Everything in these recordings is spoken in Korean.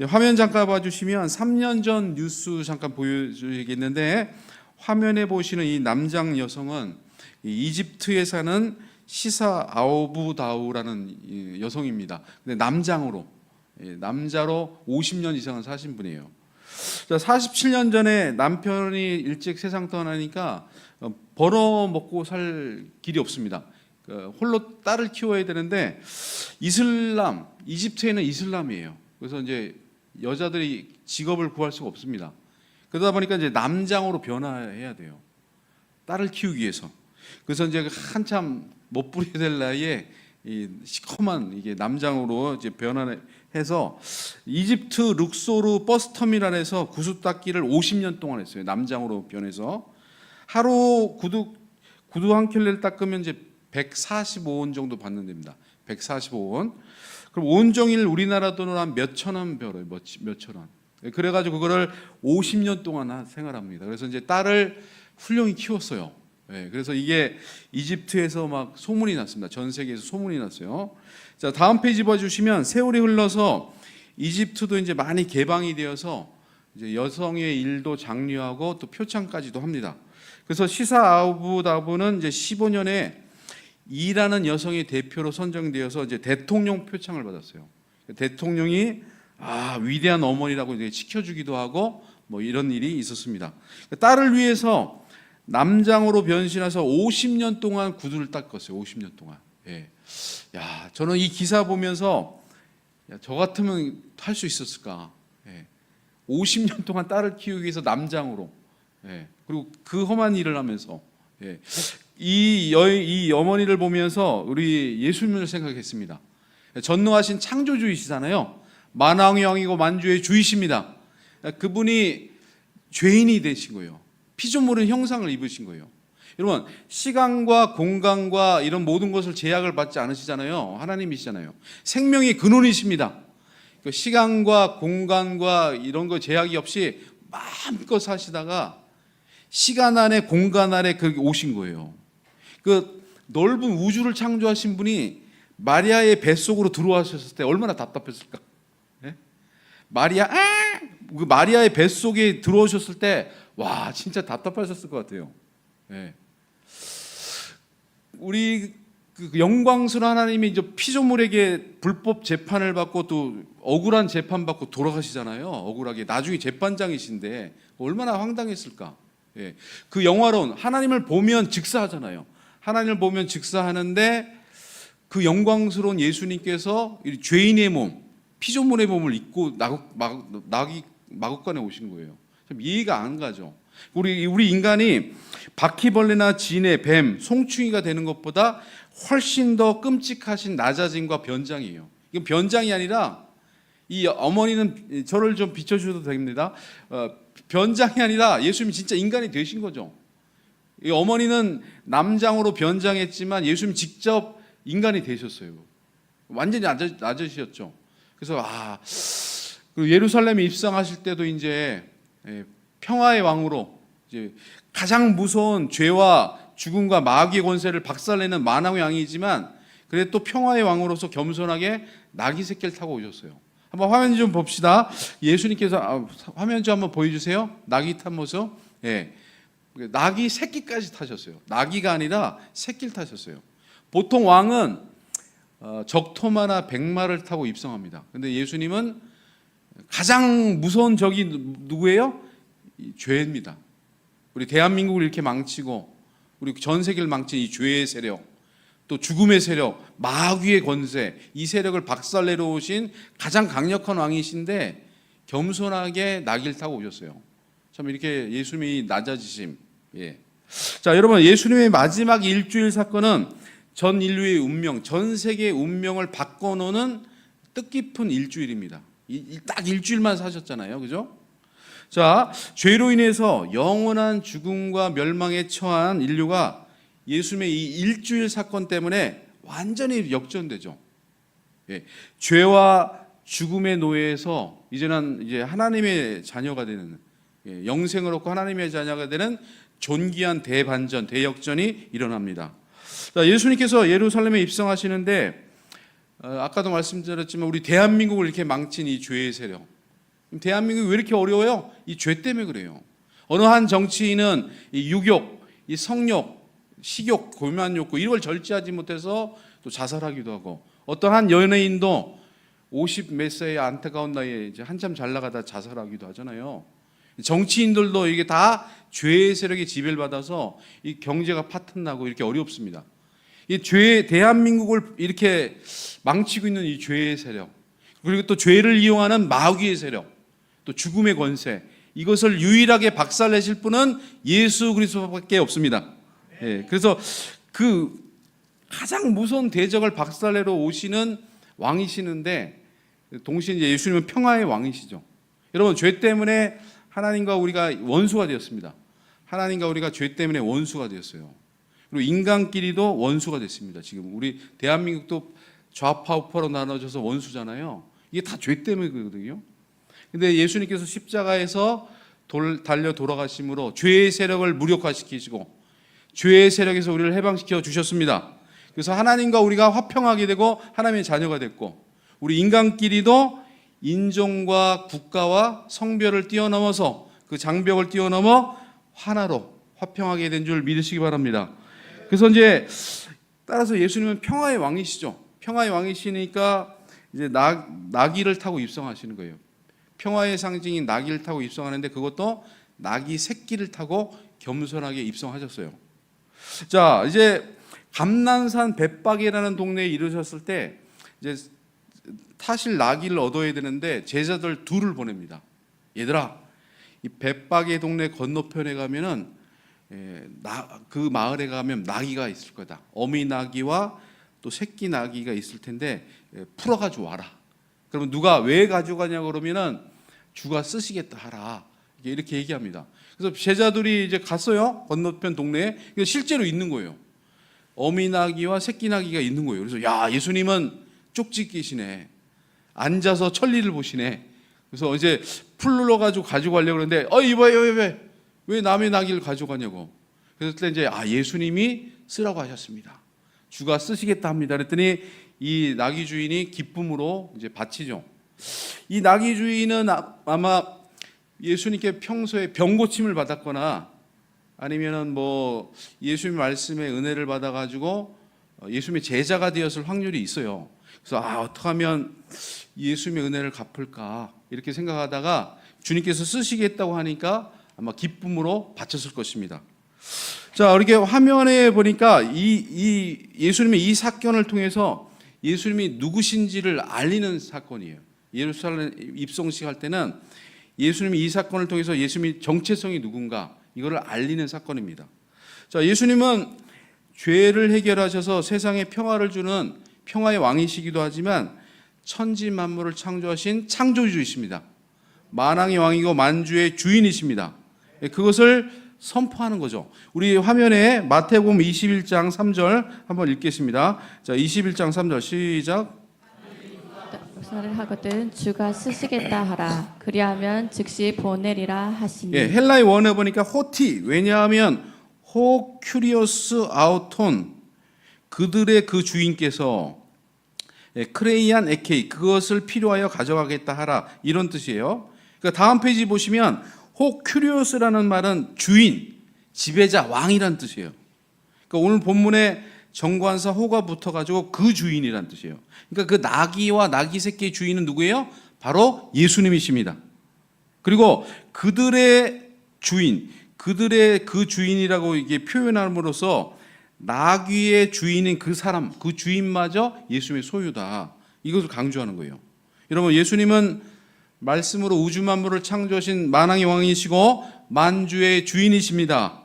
화면 잠깐 봐주시면 3년 전 뉴스 잠깐 보여드리겠는데, 화면에 보시는 이 남장 여성은 이집트에 사는 시사 아우부다우라는 여성입니다. 근데 남자로 50년 이상을 사신 분이에요. 47년 전에 남편이 일찍 세상 떠나니까 벌어먹고 살 길이 없습니다. 홀로 딸을 키워야 되는데, 이집트에는 이슬람이에요. 그래서 이제 여자들이 직업을 구할 수가 없습니다. 그러다 보니까 이제 남장으로 변화해야 돼요. 딸을 키우기 위해서. 그래서 이제 한참 못 부리게 될 나이에 이 시커먼 이게 남장으로 이제 변화해서 이집트 룩소르 버스 터미널에서 구두 닦기를 50년 동안 했어요. 남장으로 변해서 하루 구두 한 켤레를 닦으면 이제 145원 정도 받는 됩니다. 145원. 그럼 온종일 우리나라 돈으로 한 몇천 원 벌어요. 몇천 원. 그래가지고 그거를 50년 동안 생활합니다. 그래서 이제 딸을 훌륭히 키웠어요. 그래서 이게 이집트에서 막 소문이 났습니다. 전 세계에서 소문이 났어요. 자, 다음 페이지 봐주시면 세월이 흘러서 이집트도 이제 많이 개방이 되어서 이제 여성의 일도 장려하고 또 표창까지도 합니다. 그래서 시사 아부다부는 이제 15년에 이라는 여성의 대표로 선정되어서 이제 대통령 표창을 받았어요. 대통령이 위대한 어머니라고 이제 지켜주기도 하고 뭐 이런 일이 있었습니다. 딸을 위해서 남장으로 변신해서 50년 동안 구두를 닦았어요. 50년 동안. 저는 이 기사 보면서 저 같으면 할 수 있었을까? 50년 동안 딸을 키우기 위해서 남장으로. 그리고 그 험한 일을 하면서. 이 어머니를 보면서 우리 예수님을 생각했습니다. 전능하신 창조주이시잖아요. 만왕의 왕이고 만주의 주이십니다. 그분이 죄인이 되신 거예요. 피조물은 형상을 입으신 거예요. 여러분, 시간과 공간과 이런 모든 것을 제약을 받지 않으시잖아요. 하나님이시잖아요. 생명의 근원이십니다. 시간과 공간과 이런 거 제약이 없이 마음껏 사시다가 시간 안에 공간 안에 그렇게 오신 거예요. 그 넓은 우주를 창조하신 분이 마리아의 뱃속으로 들어와셨을 때 얼마나 답답했을까? 마리아의 뱃속에 들어오셨을 때 와, 진짜 답답하셨을 것 같아요. 우리 그 영광스러운 하나님이 이제 피조물에게 불법 재판을 받고 또 억울한 재판 받고 돌아가시잖아요. 억울하게 나중에 재판장이신데 얼마나 황당했을까? 그 영화로운 하나님을 보면 즉사하잖아요. 하나님을 보면 즉사하는데 그 영광스러운 예수님께서 죄인의 몸, 피조물의 몸을 입고 마국간에 오신 거예요. 참 이해가 안 가죠. 우리 인간이 바퀴벌레나 진해, 뱀, 송충이가 되는 것보다 훨씬 더 끔찍하신 낮아짐과 변장이에요. 이건 변장이 아니라 이 어머니는 저를 좀 비춰주셔도 됩니다. 변장이 아니라 예수님이 진짜 인간이 되신 거죠. 이 어머니는 남장으로 변장했지만 예수님 직접 인간이 되셨어요. 완전히 낮으셨죠. 그래서 그리고 예루살렘에 입성하실 때도 이제 평화의 왕으로 이제 가장 무서운 죄와 죽음과 마귀의 권세를 박살내는 만왕의 왕이지만 그래도 또 평화의 왕으로서 겸손하게 나귀 새끼를 타고 오셨어요. 한번 화면 좀 봅시다. 예수님께서 화면 좀 한번 보여주세요. 나귀 탄 모습. 나귀 새끼까지 타셨어요. 나귀가 아니라 새끼를 타셨어요. 보통 왕은 적토마나 백마를 타고 입성합니다. 근데 예수님은 가장 무서운 적이 누구예요? 죄입니다. 우리 대한민국을 이렇게 망치고 우리 전 세계를 망친 이 죄의 세력, 또 죽음의 세력, 마귀의 권세, 이 세력을 박살내러 오신 가장 강력한 왕이신데 겸손하게 나귀를 타고 오셨어요. 참 이렇게 예수님이 낮아지심. 자, 여러분, 예수님의 마지막 일주일 사건은 전 인류의 운명, 전 세계의 운명을 바꿔놓는 뜻깊은 일주일입니다. 딱 일주일만 사셨잖아요, 그죠? 자, 죄로 인해서 영원한 죽음과 멸망에 처한 인류가 예수님의 이 일주일 사건 때문에 완전히 역전되죠. 죄와 죽음의 노예에서 이제는 이제 하나님의 자녀가 되는, 영생을 얻고 하나님의 자녀가 되는 존귀한 대반전, 대역전이 일어납니다. 자, 예수님께서 예루살렘에 입성하시는데 아까도 말씀드렸지만 우리 대한민국을 이렇게 망친 이 죄의 세력, 대한민국이 왜 이렇게 어려워요? 이 죄 때문에 그래요. 어느 한 정치인은 이 유욕, 이 성욕, 식욕, 교만 욕구 이걸 절제하지 못해서 또 자살하기도 하고, 어떤 한 연예인도 50 몇 세의 안타까운 나이에 이제 한참 잘 나가다 자살하기도 하잖아요. 정치인들도 이게 다 죄의 세력에 지배를 받아서 이 경제가 파탄나고 이렇게 어렵습니다. 이 죄, 대한민국을 이렇게 망치고 있는 이 죄의 세력, 그리고 또 죄를 이용하는 마귀의 세력, 또 죽음의 권세, 이것을 유일하게 박살내실 분은 예수 그리스도밖에 없습니다. 예, 그래서 그 가장 무서운 대적을 박살내러 오시는 왕이시는데, 동시에 이제 예수님은 평화의 왕이시죠. 여러분, 죄 때문에 하나님과 우리가 원수가 되었습니다. 하나님과 우리가 죄 때문에 원수가 되었어요. 그리고 인간끼리도 원수가 됐습니다. 지금 우리 대한민국도 좌파 우파로 나눠져서 원수잖아요. 이게 다 죄 때문에 그러거든요. 근데 예수님께서 십자가에서 달려 돌아가심으로 죄의 세력을 무력화시키시고 죄의 세력에서 우리를 해방시켜 주셨습니다. 그래서 하나님과 우리가 화평하게 되고 하나님의 자녀가 됐고, 우리 인간끼리도 인종과 국가와 성별을 뛰어넘어서 그 장벽을 뛰어넘어 하나로 화평하게 된 줄 믿으시기 바랍니다. 그래서 이제 따라서 예수님은 평화의 왕이시죠. 평화의 왕이시니까 이제 나귀를 타고 입성하시는 거예요. 평화의 상징인 나귀를 타고 입성하는데, 그것도 나귀 새끼를 타고 겸손하게 입성하셨어요. 자, 이제 감난산 벳박이라는 동네에 이르셨을 때 이제 타실 나귀를 얻어야 되는데 제자들 둘을 보냅니다. 얘들아, 이 벳박의 동네 건너편에 가면은 그 마을에 가면 나귀가 있을 거다. 어미 나귀와 또 새끼 나귀가 있을 텐데 풀어가지고 와라. 그러면 누가 왜 가져가냐고 그러면은 주가 쓰시겠다 하라. 이렇게 얘기합니다. 그래서 제자들이 이제 갔어요. 건너편 동네에. 실제로 있는 거예요. 어미 나귀와 새끼 나귀가 있는 거예요. 그래서 야, 예수님은 쪽집기시네. 앉아서 천리를 보시네. 그래서 이제 풀러 가지고 가져가려고 그러는데 이봐요, 왜 남의 나귀를 가져가냐고. 그래서 이제 예수님이 쓰라고 하셨습니다. 주가 쓰시겠다 합니다. 그랬더니 이 나귀 주인이 기쁨으로 이제 바치죠. 이 나귀 주인은 아마 예수님께 평소에 병고침을 받았거나 아니면은 뭐 예수님 말씀에 은혜를 받아가지고 예수님의 제자가 되었을 확률이 있어요. 그래서 어떻게 하면 예수님의 은혜를 갚을까 이렇게 생각하다가 주님께서 쓰시겠다고 하니까 아마 기쁨으로 바쳤을 것입니다. 자, 이렇게 화면에 보니까 이 예수님의 이 사건을 통해서 예수님이 누구신지를 알리는 사건이에요. 예루살렘 입성식 할 때는 예수님이 이 사건을 통해서 예수님이 정체성이 누군가 이거를 알리는 사건입니다. 자, 예수님은 죄를 해결하셔서 세상에 평화를 주는 평화의 왕이시기도 하지만 천지 만물을 창조하신 창조주이십니다. 만왕의 왕이고 만주의 주인이십니다. 그것을 선포하는 거죠. 우리 화면에 마태복음 21장 3절 한번 읽겠습니다. 자, 21장 3절 시작. 역사를 하거든 주가 쓰시겠다 하라. 그리하면 즉시 보내리라 하시니. 예, 헬라의 원어 보니까 호티. 왜냐하면 호 큐리오스 아우톤, 그들의 그 주인께서 크레이안 에케이, 그것을 필요하여 가져가겠다 하라, 이런 뜻이에요. 그러니까 다음 페이지 보시면 호 큐리오스라는 말은 주인, 지배자, 왕이란 뜻이에요. 그러니까 오늘 본문에 정관사 호가 붙어가지고 그 주인이란 뜻이에요. 그러니까 그 나귀와 나귀 새끼의 주인은 누구예요? 바로 예수님이십니다. 그리고 그들의 주인, 그들의 그 주인이라고 이게 표현함으로써 나귀의 주인인 그 사람, 그 주인마저 예수님의 소유다, 이것을 강조하는 거예요. 여러분, 예수님은 말씀으로 우주 만물을 창조하신 만왕의 왕이시고 만주의 주인이십니다.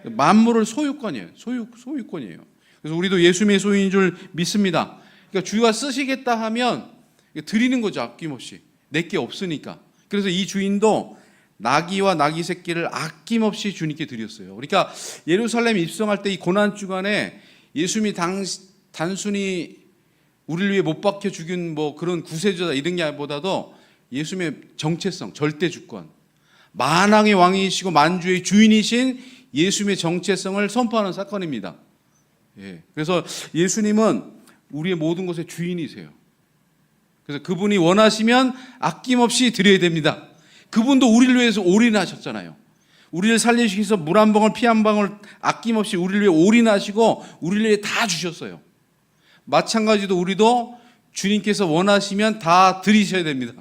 만물을 소유권이에요. 소유권이에요. 그래서 우리도 예수님의 소유인 줄 믿습니다. 그러니까 주가 쓰시겠다 하면 드리는 거죠. 아낌없이. 내게 없으니까. 그래서 이 주인도 나귀와 나귀 새끼를 아낌없이 주님께 드렸어요. 그러니까 예루살렘 입성할 때 이 고난 주간에 예수님이 단순히 우리를 위해 못 박혀 죽인 뭐 그런 구세주다 이런 게 보다도 예수님의 정체성, 절대 주권, 만왕의 왕이시고 만주의 주인이신 예수님의 정체성을 선포하는 사건입니다. 예. 그래서 예수님은 우리의 모든 것의 주인이세요. 그래서 그분이 원하시면 아낌없이 드려야 됩니다. 그분도 우리를 위해서 올인하셨잖아요. 우리를 살리시기 위해서 물 한 방울 피 한 방울 아낌없이 우리를 위해 올인하시고 우리를 위해 다 주셨어요. 마찬가지로 우리도 주님께서 원하시면 다 드리셔야 됩니다.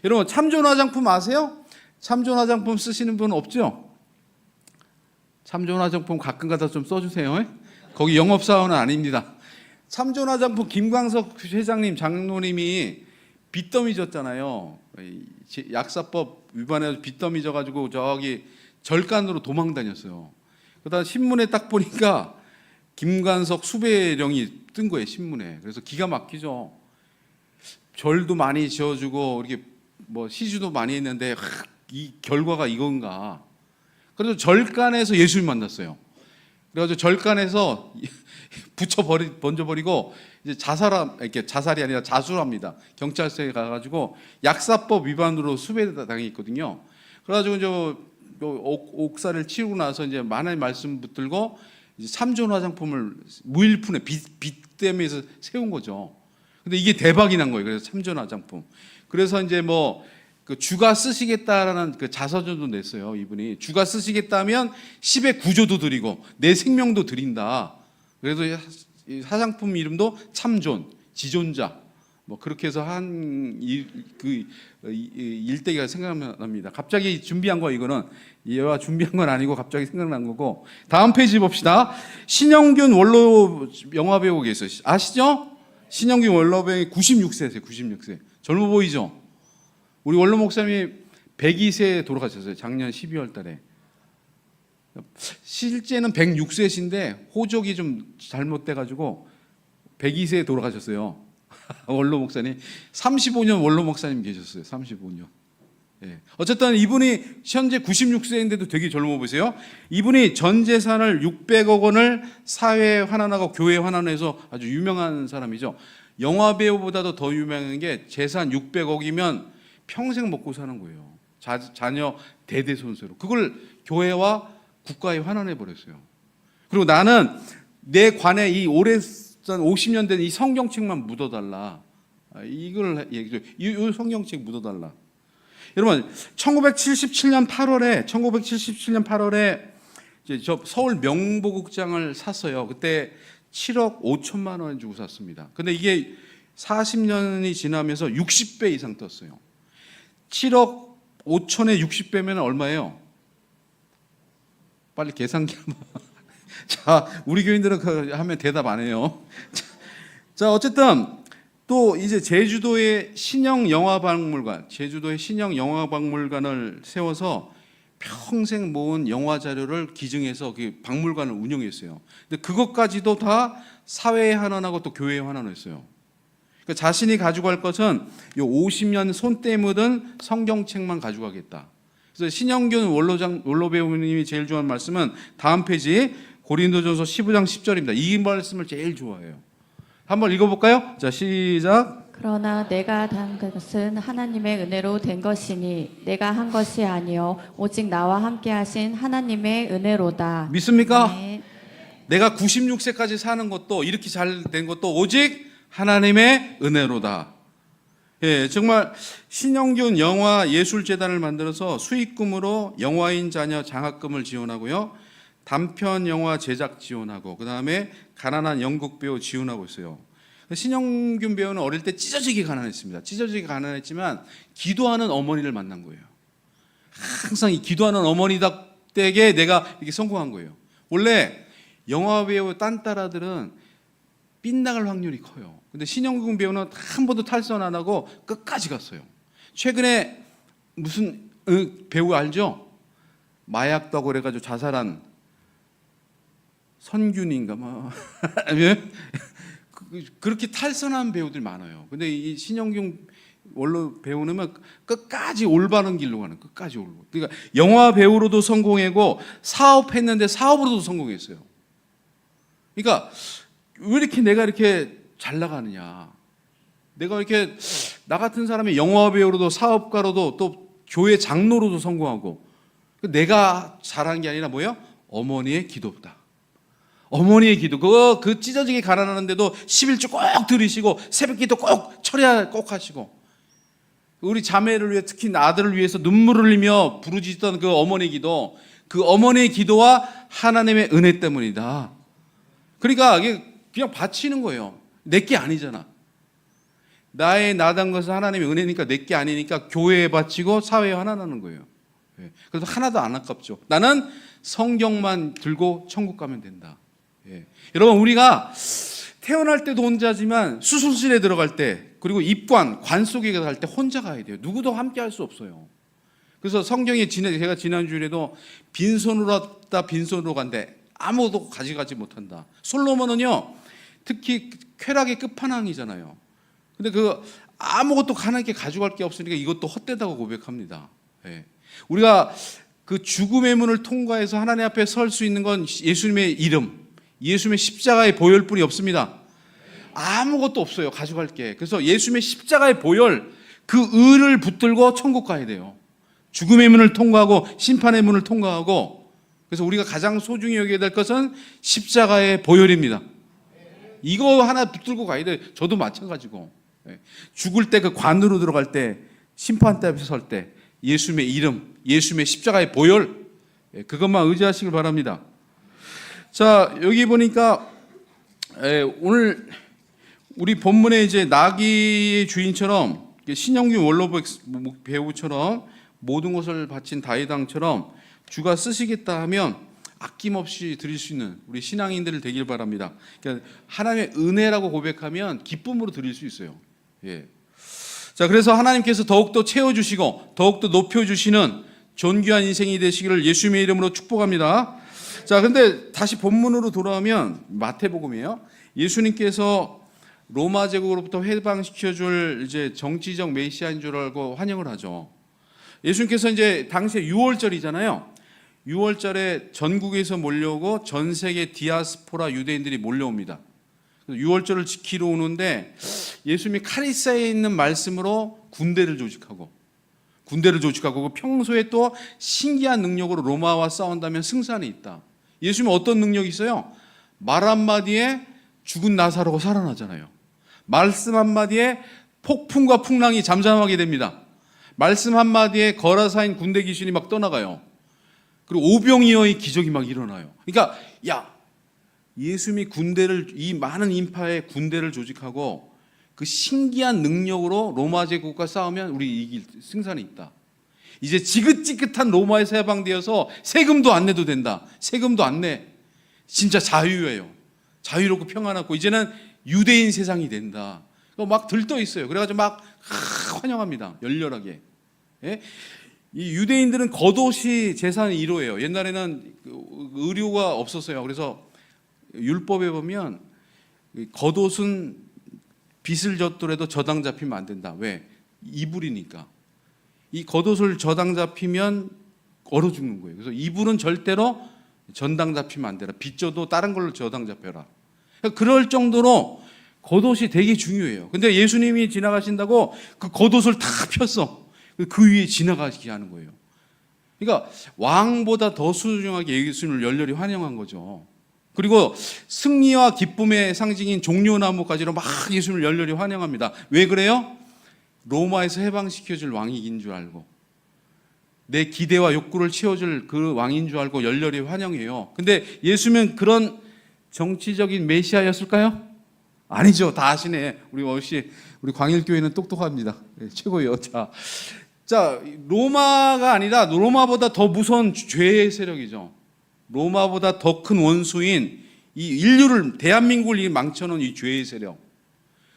여러분 참좋은 화장품 아세요? 참좋은 화장품 쓰시는 분 없죠? 참좋은 화장품 가끔가다 좀 써주세요. 거기 영업사원은 아닙니다. 참좋은 화장품 김광석 회장님 장로님이 빚더미 졌잖아요. 약사법 위반해서 빚더미 져가지고 저기 절간으로 도망 다녔어요. 그러다 신문에 딱 보니까 김광석 수배령이 뜬 거예요, 신문에. 그래서 기가 막히죠. 절도 많이 지어주고 이렇게 뭐 시주도 많이 했는데 이 결과가 이건가. 그래서 절간에서 예수님 만났어요. 그래가지고 절간에서 번져버리고 이제 이렇게 자살이 아니라 자수합니다. 경찰서에 가가지고 약사법 위반으로 수배당했거든요. 그래가지고 저 옥살을 치르고 나서 이제 만화의 말씀 붙들고 이제 참좋은 화장품을 무일푼에 빚 때문에 세운 거죠. 근데 이게 대박이 난 거예요. 그래서 참좋은 화장품. 그래서 이제 뭐 그 주가 쓰시겠다라는 그 자서전도 냈어요. 이분이 주가 쓰시겠다면 10의 9조도 드리고 내 생명도 드린다. 그래서 이 화장품 이름도 참존, 지존자. 뭐 그렇게 해서 한 일대기가 생각납니다. 갑자기 준비한 거 이거는 얘와 준비한 건 아니고 갑자기 생각난 거고. 다음 페이지 봅시다. 신영균 원로 영화 배우 계세요. 아시죠? 신영균 원로 배우 96세세요. 96세. 젊어 보이죠? 우리 원로 목사님이 102세에 돌아가셨어요. 작년 12월 달에. 실제는 106세신데 호적이 좀 잘못돼가지고 102세에 돌아가셨어요. 원로 목사님 35년 원로 목사님 계셨어요. 35년. 예. 어쨌든 이분이 현재 96세인데도 되게 젊어 보세요. 이분이 전 재산을 600억 원을 사회에 환원하고 교회에 환원해서 아주 유명한 사람이죠. 영화 배우보다도 더 유명한 게 재산 600억이면 평생 먹고 사는 거예요. 자녀 대대손손으로. 그걸 교회와 국가에 환원해 버렸어요. 그리고 나는 내 관에 이 오래전 50년 된 이 성경책만 묻어달라. 이걸 얘기죠. 이 성경책 묻어달라. 여러분 1977년 8월에 이제 저 서울 명보극장을 샀어요. 그때 7억 5천만 원 주고 샀습니다. 근데 이게 40년이 지나면서 60배 이상 떴어요. 7억 5천에 60배면 얼마예요? 빨리 계산기 한번. 자, 우리 교인들은 하면 대답 안 해요. 자, 어쨌든 또 이제 제주도의 신영 영화박물관을 세워서 평생 모은 영화 자료를 기증해서 그 박물관을 운영했어요. 근데 그것까지도 다 사회에 환원하고 또 교회에 환원했어요. 그러니까 자신이 가져갈 것은 이 50년 손때 묻은 성경책만 가져가겠다. 그래서 신영균 원로 배우님이 제일 좋아하는 말씀은 다음 페이지 고린도전서 15장 10절입니다. 이 말씀을 제일 좋아해요. 한번 읽어볼까요? 자, 시작. 그러나 내가 단 것은 하나님의 은혜로 된 것이니 내가 한 것이 아니요 오직 나와 함께 하신 하나님의 은혜로다. 믿습니까? 네. 내가 96세까지 사는 것도 이렇게 잘 된 것도 오직 하나님의 은혜로다. 예, 정말 신영균 영화예술재단을 만들어서 수익금으로 영화인 자녀 장학금을 지원하고요. 단편 영화 제작 지원하고 그다음에 가난한 연극 배우 지원하고 있어요. 신영균 배우는 어릴 때 찢어지게 가난했습니다. 찢어지게 가난했지만 기도하는 어머니를 만난 거예요. 항상 이 기도하는 어머니 덕택에 내가 이렇게 성공한 거예요. 원래 영화 배우 딴 딸아들은 빗나갈 확률이 커요. 근데 신영균 배우는 한 번도 탈선 안 하고 끝까지 갔어요. 최근에 무슨 배우 알죠? 마약도 그래가지고 자살한 선균인가 뭐 그렇게 탈선한 배우들이 많아요. 근데 이 신영균 원로 배우는 끝까지 올바른 길로 가는, 끝까지 올고. 그러니까 영화 배우로도 성공했고 사업했는데 사업으로도 성공했어요. 그러니까 왜 이렇게 내가 이렇게 잘 나가느냐? 내가 이렇게 나 같은 사람이 영화 배우로도 사업가로도 또 교회 장로로도 성공하고 내가 잘한 게 아니라 뭐예요? 어머니의 기도다. 어머니의 기도. 그 찢어지게 가난하는데도 11조 꼭 들으시고 새벽기도 꼭 철야 꼭 하시고 우리 자매를 위해 특히 아들을 위해서 눈물을 흘리며 부르짖던 그 어머니 기도, 그 어머니의 기도와 하나님의 은혜 때문이다. 그러니까 이게 그냥 바치는 거예요. 내게 아니잖아. 나의 나단 것은 하나님의 은혜니까 내게 아니니까 교회에 바치고 사회에 환원하는 거예요. 그래서 하나도 안 아깝죠. 나는 성경만 들고 천국 가면 된다. 여러분, 우리가 태어날 때도 혼자지만 수술실에 들어갈 때, 그리고 입관, 관 속에 갈 때 혼자 가야 돼요. 누구도 함께 할 수 없어요. 그래서 성경에 제가 지난주에도 빈손으로 왔다 빈손으로 간대. 아무도 가져가지 못한다. 솔로몬은요, 특히 쾌락의 끝판왕이잖아요. 근데 그 아무것도 하나님께 가져갈 게 없으니까 이것도 헛되다고 고백합니다. 우리가 그 죽음의 문을 통과해서 하나님 앞에 설 수 있는 건 예수님의 이름, 예수님의 십자가의 보혈뿐이 없습니다. 아무것도 없어요, 가져갈 게. 그래서 예수님의 십자가의 보혈, 그 의를 붙들고 천국 가야 돼요. 죽음의 문을 통과하고 심판의 문을 통과하고. 그래서 우리가 가장 소중히 여겨야 될 것은 십자가의 보혈입니다. 이거 하나 붙들고 가야 돼요. 저도 마찬가지고. 죽을 때 그 관으로 들어갈 때, 심판대 앞에 설 때 예수님의 이름, 예수님의 십자가의 보혈, 그것만 의지하시길 바랍니다. 자, 여기 보니까 오늘 우리 본문에 이제 나귀의 주인처럼 신영균 원로 배우처럼 모든 것을 바친 다윗 왕처럼 주가 쓰시겠다 하면 아낌없이 드릴 수 있는 우리 신앙인들 되길 바랍니다. 그러니까 하나님의 은혜라고 고백하면 기쁨으로 드릴 수 있어요. 자, 그래서 하나님께서 더욱더 채워주시고 더욱더 높여주시는 존귀한 인생이 되시기를 예수님의 이름으로 축복합니다. 자, 근데 다시 본문으로 돌아오면 마태복음이에요. 예수님께서 로마 제국으로부터 해방시켜줄 이제 정치적 메시아인 줄 알고 환영을 하죠. 예수님께서 이제 당시에 6월절이잖아요. 6월절에 전국에서 몰려오고 전 세계 디아스포라 유대인들이 몰려옵니다. 6월절을 지키러 오는데 예수님이 카리사에 있는 말씀으로 군대를 조직하고 평소에 또 신기한 능력으로 로마와 싸운다면 승산이 있다. 예수님은 어떤 능력이 있어요? 말 한마디에 죽은 나사로가 살아나잖아요. 말씀 한마디에 폭풍과 풍랑이 잠잠하게 됩니다. 말씀 한마디에 거라사인 군대 귀신이 막 떠나가요. 그리고 오병이어의 기적이 막 일어나요. 그러니까 예수님이 이 많은 인파의 군대를 조직하고 그 신기한 능력으로 로마 제국과 싸우면 우리 이길 승산이 있다. 이제 지긋지긋한 로마에서 해방되어서 세금도 안 내도 된다. 세금도 안 내. 진짜 자유예요. 자유롭고 평안하고 이제는 유대인 세상이 된다. 막 들떠 있어요. 그래가지고 막 환영합니다. 열렬하게. 이 유대인들은 겉옷이 재산의 1호예요. 옛날에는 의료가 없었어요. 그래서 율법에 보면 겉옷은 빚을 졌더라도 저당 잡히면 안 된다. 왜? 이불이니까. 이 겉옷을 저당 잡히면 얼어 죽는 거예요. 그래서 이불은 절대로 전당 잡히면 안 되라. 빚 져도 다른 걸로 저당 잡혀라. 그럴 정도로 겉옷이 되게 중요해요. 근데 예수님이 지나가신다고 그 겉옷을 다 폈어. 그 위에 지나가게 하는 거예요. 그러니까 왕보다 더 소중하게 예수님을 열렬히 환영한 거죠. 그리고 승리와 기쁨의 상징인 종려나무까지로 막 예수님을 열렬히 환영합니다. 왜 그래요? 로마에서 해방시켜줄 왕인 줄 알고 내 기대와 욕구를 채워줄 그 왕인 줄 알고 열렬히 환영해요. 근데 예수님은 그런 정치적인 메시아였을까요? 아니죠. 다 아시네. 우리 광일교회는 똑똑합니다. 최고예요. 자, 로마가 아니라 로마보다 더 무서운 죄의 세력이죠. 로마보다 더 큰 원수인 이 인류를, 대한민국을 망쳐놓은 이 죄의 세력,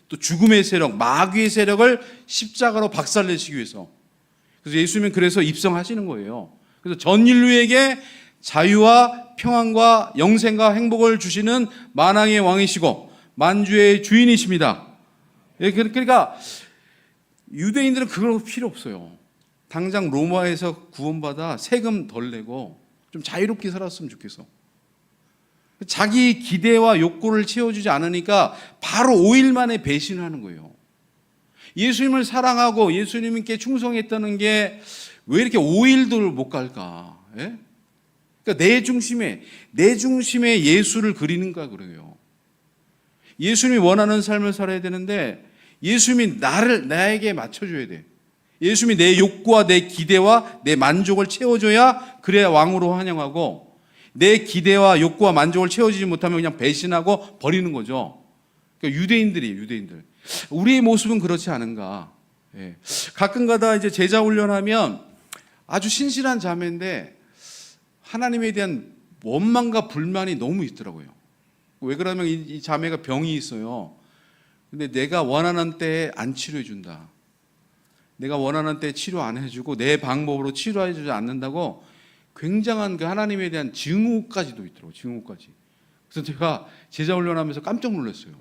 또 죽음의 세력, 마귀의 세력을 십자가로 박살내시기 위해서. 그래서 예수님은 그래서 입성하시는 거예요. 그래서 전 인류에게 자유와 평안과 영생과 행복을 주시는 만왕의 왕이시고 만주의 주인이십니다. 그러니까 유대인들은 그런 거 필요 없어요. 당장 로마에서 구원받아 세금 덜 내고 좀 자유롭게 살았으면 좋겠어. 자기 기대와 욕구를 채워주지 않으니까 바로 5일 만에 배신을 하는 거예요. 예수님을 사랑하고 예수님께 충성했다는 게 왜 이렇게 5일도 못 갈까? 그러니까 내 중심에 예수를 그리는가 그래요. 예수님이 원하는 삶을 살아야 되는데 예수님이 나에게 맞춰줘야 돼. 예수님이 내 욕구와 내 기대와 내 만족을 채워줘야 그래야 왕으로 환영하고, 내 기대와 욕구와 만족을 채워주지 못하면 그냥 배신하고 버리는 거죠. 그러니까 유대인들이에요, 유대인들. 우리의 모습은 그렇지 않은가. 예. 가끔가다 이제 제자 훈련하면 아주 신실한 자매인데 하나님에 대한 원망과 불만이 너무 있더라고요. 왜 그러냐면 이 자매가 병이 있어요. 근데 내가 원하는 때에 안 치료해 준다. 내가 원하는 때에 치료 안 해주고 내 방법으로 치료해 주지 않는다고 굉장한 그 하나님에 대한 증오까지도 있더라고요. 증오까지. 그래서 제가 제자 훈련하면서 깜짝 놀랐어요.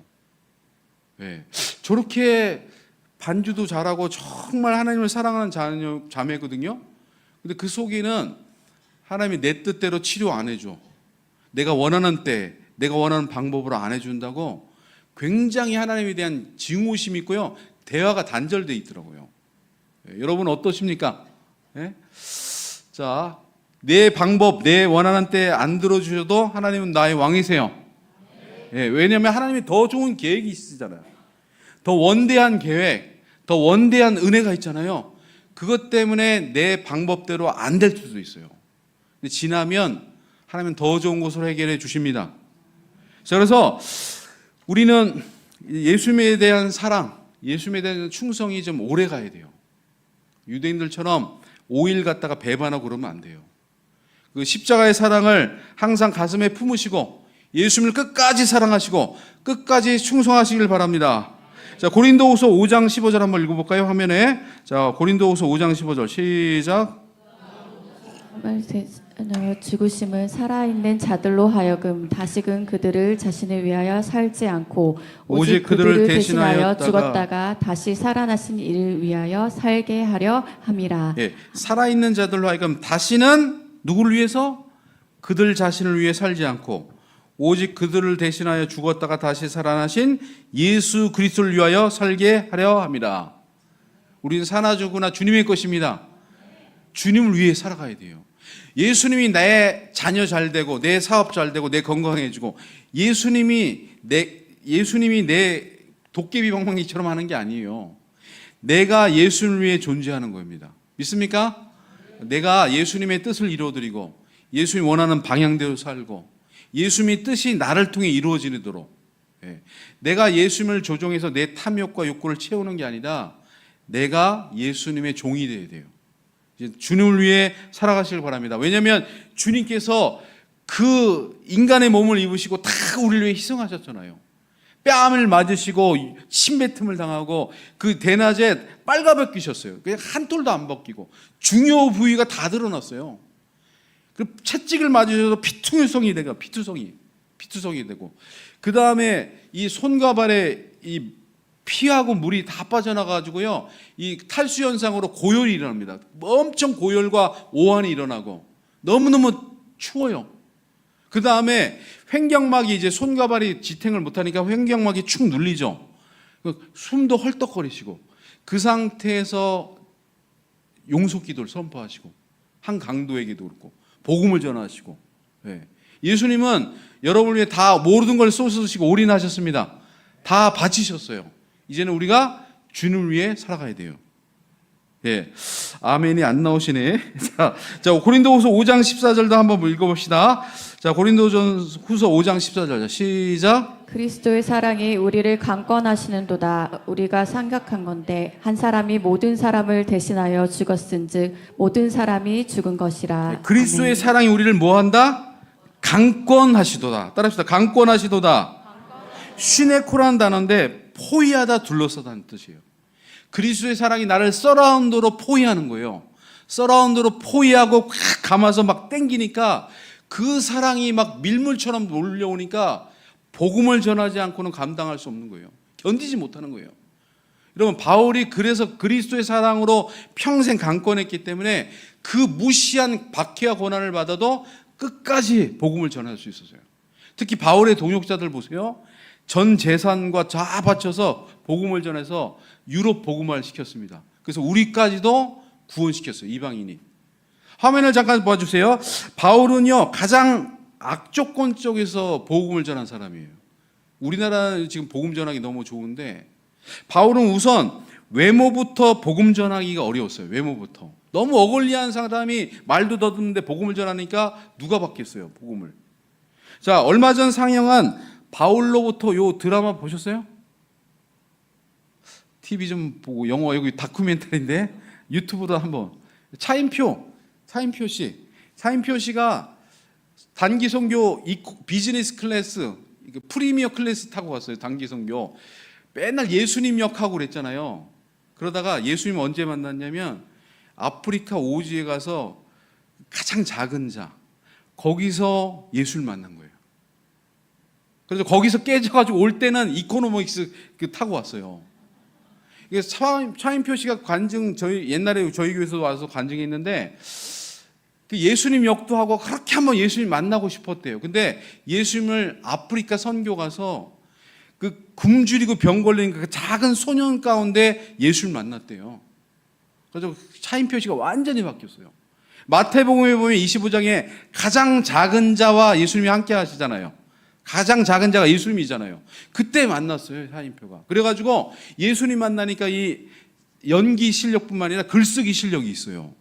네. 저렇게 반주도 잘하고 정말 하나님을 사랑하는 자매거든요. 근데 그 속에는 하나님이 내 뜻대로 치료 안 해줘. 내가 원하는 때, 내가 원하는 방법으로 안 해준다고 굉장히 하나님에 대한 증오심이 있고요. 대화가 단절되어 있더라고요. 네. 여러분 어떠십니까? 네? 자, 내 방법, 내 원하는 때 안 들어주셔도 하나님은 나의 왕이세요. 예, 왜냐하면 하나님이 더 좋은 계획이 있으잖아요. 더 원대한 계획, 더 원대한 은혜가 있잖아요. 그것 때문에 내 방법대로 안 될 수도 있어요. 근데 지나면 하나님은 더 좋은 것으로 해결해 주십니다. 자, 그래서 우리는 예수님에 대한 사랑, 예수님에 대한 충성이 좀 오래 가야 돼요. 유대인들처럼 5일 갔다가 배반하고 그러면 안 돼요. 그 십자가의 사랑을 항상 가슴에 품으시고 예수님을 끝까지 사랑하시고 끝까지 충성하시길 바랍니다. 자, 고린도후서 5장 15절 한번 읽어볼까요? 화면에. 자, 고린도후서 5장 15절 시작. 죽으심은 살아있는 자들로 하여금 다시금 그들을 자신을 위하여 살지 않고 오직 그들을 대신하여 죽었다가 다시 살아나신 이를 위하여 살게 하려 함이라. 예, 살아있는 자들로 하여금 다시는 누구를 위해서? 그들 자신을 위해 살지 않고 오직 그들을 대신하여 죽었다가 다시 살아나신 예수 그리스도를 위하여 살게 하려 합니다. 우리는 사나 죽으나 주님의 것입니다. 주님을 위해 살아가야 돼요. 예수님이 내 자녀 잘 되고 내 사업 잘 되고 내 건강해지고 예수님이 내 도깨비 방망이처럼 하는 게 아니에요. 내가 예수님을 위해 존재하는 겁니다. 믿습니까? 내가 예수님의 뜻을 이루어드리고 예수님 원하는 방향대로 살고 예수님의 뜻이 나를 통해 이루어지도록, 내가 예수님을 조종해서 내 탐욕과 욕구를 채우는 게 아니라 내가 예수님의 종이 되어야 돼요. 주님을 위해 살아가시길 바랍니다. 왜냐하면 주님께서 그 인간의 몸을 입으시고 다 우리를 위해 희생하셨잖아요. 뺨을 맞으시고 침뱉음을 당하고 그 대낮에 빨가벗기셨어요. 그냥 한 톨도 안 벗기고 중요 부위가 다 드러났어요. 그 채찍을 맞으셔도 피투성이 되고 그 다음에 이 손과 발에 이 피하고 물이 다 빠져나가지고요, 이 탈수 현상으로 고열이 일어납니다. 엄청 고열과 오한이 일어나고 너무너무 추워요. 그 다음에 횡격막이 이제 손과 발이 지탱을 못하니까 횡격막이 축 눌리죠. 숨도 헐떡거리시고 그 상태에서 용속기도를 선포하시고 한 강도에게도 그렇고 복음을 전하시고, 예수님은 여러분을 위해 다 모든 걸 쏟으시고 올인하셨습니다. 다 바치셨어요. 이제는 우리가 주님을 위해 살아가야 돼요. 예, 아멘이 안 나오시네. 자, 고린도후서 5장 14절도 한번 읽어봅시다. 자, 고린도후서 5장 14절 시작. 그리스도의 사랑이 우리를 강권하시는도다. 우리가 생각한 건데 한 사람이 모든 사람을 대신하여 죽었은즉 모든 사람이 죽은 것이라. 그리스도의 아멘. 사랑이 우리를 뭐한다? 강권하시도다. 따라합시다. 강권하시도다. 시네코라는 단어인데 포위하다, 둘러싸다는 뜻이에요. 그리스도의 사랑이 나를 서라운드로 포위하는 거예요. 서라운드로 포위하고 확 감아서 막 땡기니까 그 사랑이 막 밀물처럼 몰려오니까 복음을 전하지 않고는 감당할 수 없는 거예요. 견디지 못하는 거예요. 여러분, 바울이 그래서 그리스도의 사랑으로 평생 강권했기 때문에 그 무시한 박해와 고난을 받아도 끝까지 복음을 전할 수 있었어요. 특히 바울의 동역자들 보세요. 전 재산과 다 바쳐서 복음을 전해서 유럽 복음화를 시켰습니다. 그래서 우리까지도 구원시켰어요. 이방인이. 화면을 잠깐 봐주세요. 바울은요, 가장 악조건 쪽에서 복음을 전한 사람이에요. 우리나라는 지금 복음 전하기 너무 좋은데 바울은 우선 외모부터 복음 전하기가 어려웠어요. 외모부터. 너무 어글리한 사람이 말도 더듬는데 복음을 전하니까 누가 받겠어요, 복음을. 자, 얼마 전 상영한 바울로부터 요 드라마 보셨어요? TV 좀 보고, 영어, 여기 다큐멘터리인데 유튜브로 한번. 차인표 씨가 단기 선교 비즈니스 클래스, 프리미어 클래스 타고 갔어요. 단기 선교. 맨날 예수님 역하고 그랬잖아요. 그러다가 예수님 언제 만났냐면 아프리카 오지에 가서 가장 작은 자, 거기서 예수를 만난 거예요. 그래서 거기서 깨져가지고 올 때는 이코노믹스 타고 왔어요. 이게 차인표 씨가 관증, 옛날에 저희 교회에서 와서 관증했는데 그 예수님 역도 하고 그렇게 한번 예수님 만나고 싶었대요. 근데 예수님을 아프리카 선교 가서 그 굶주리고 병 걸린 그 작은 소년 가운데 예수를 만났대요. 그래서 차인표 씨가 완전히 바뀌었어요. 마태복음에 보면 25장에 가장 작은 자와 예수님이 함께 하시잖아요. 가장 작은 자가 예수님이잖아요. 그때 만났어요, 차인표가. 그래가지고 예수님 만나니까 이 연기 실력뿐만 아니라 글쓰기 실력이 있어요.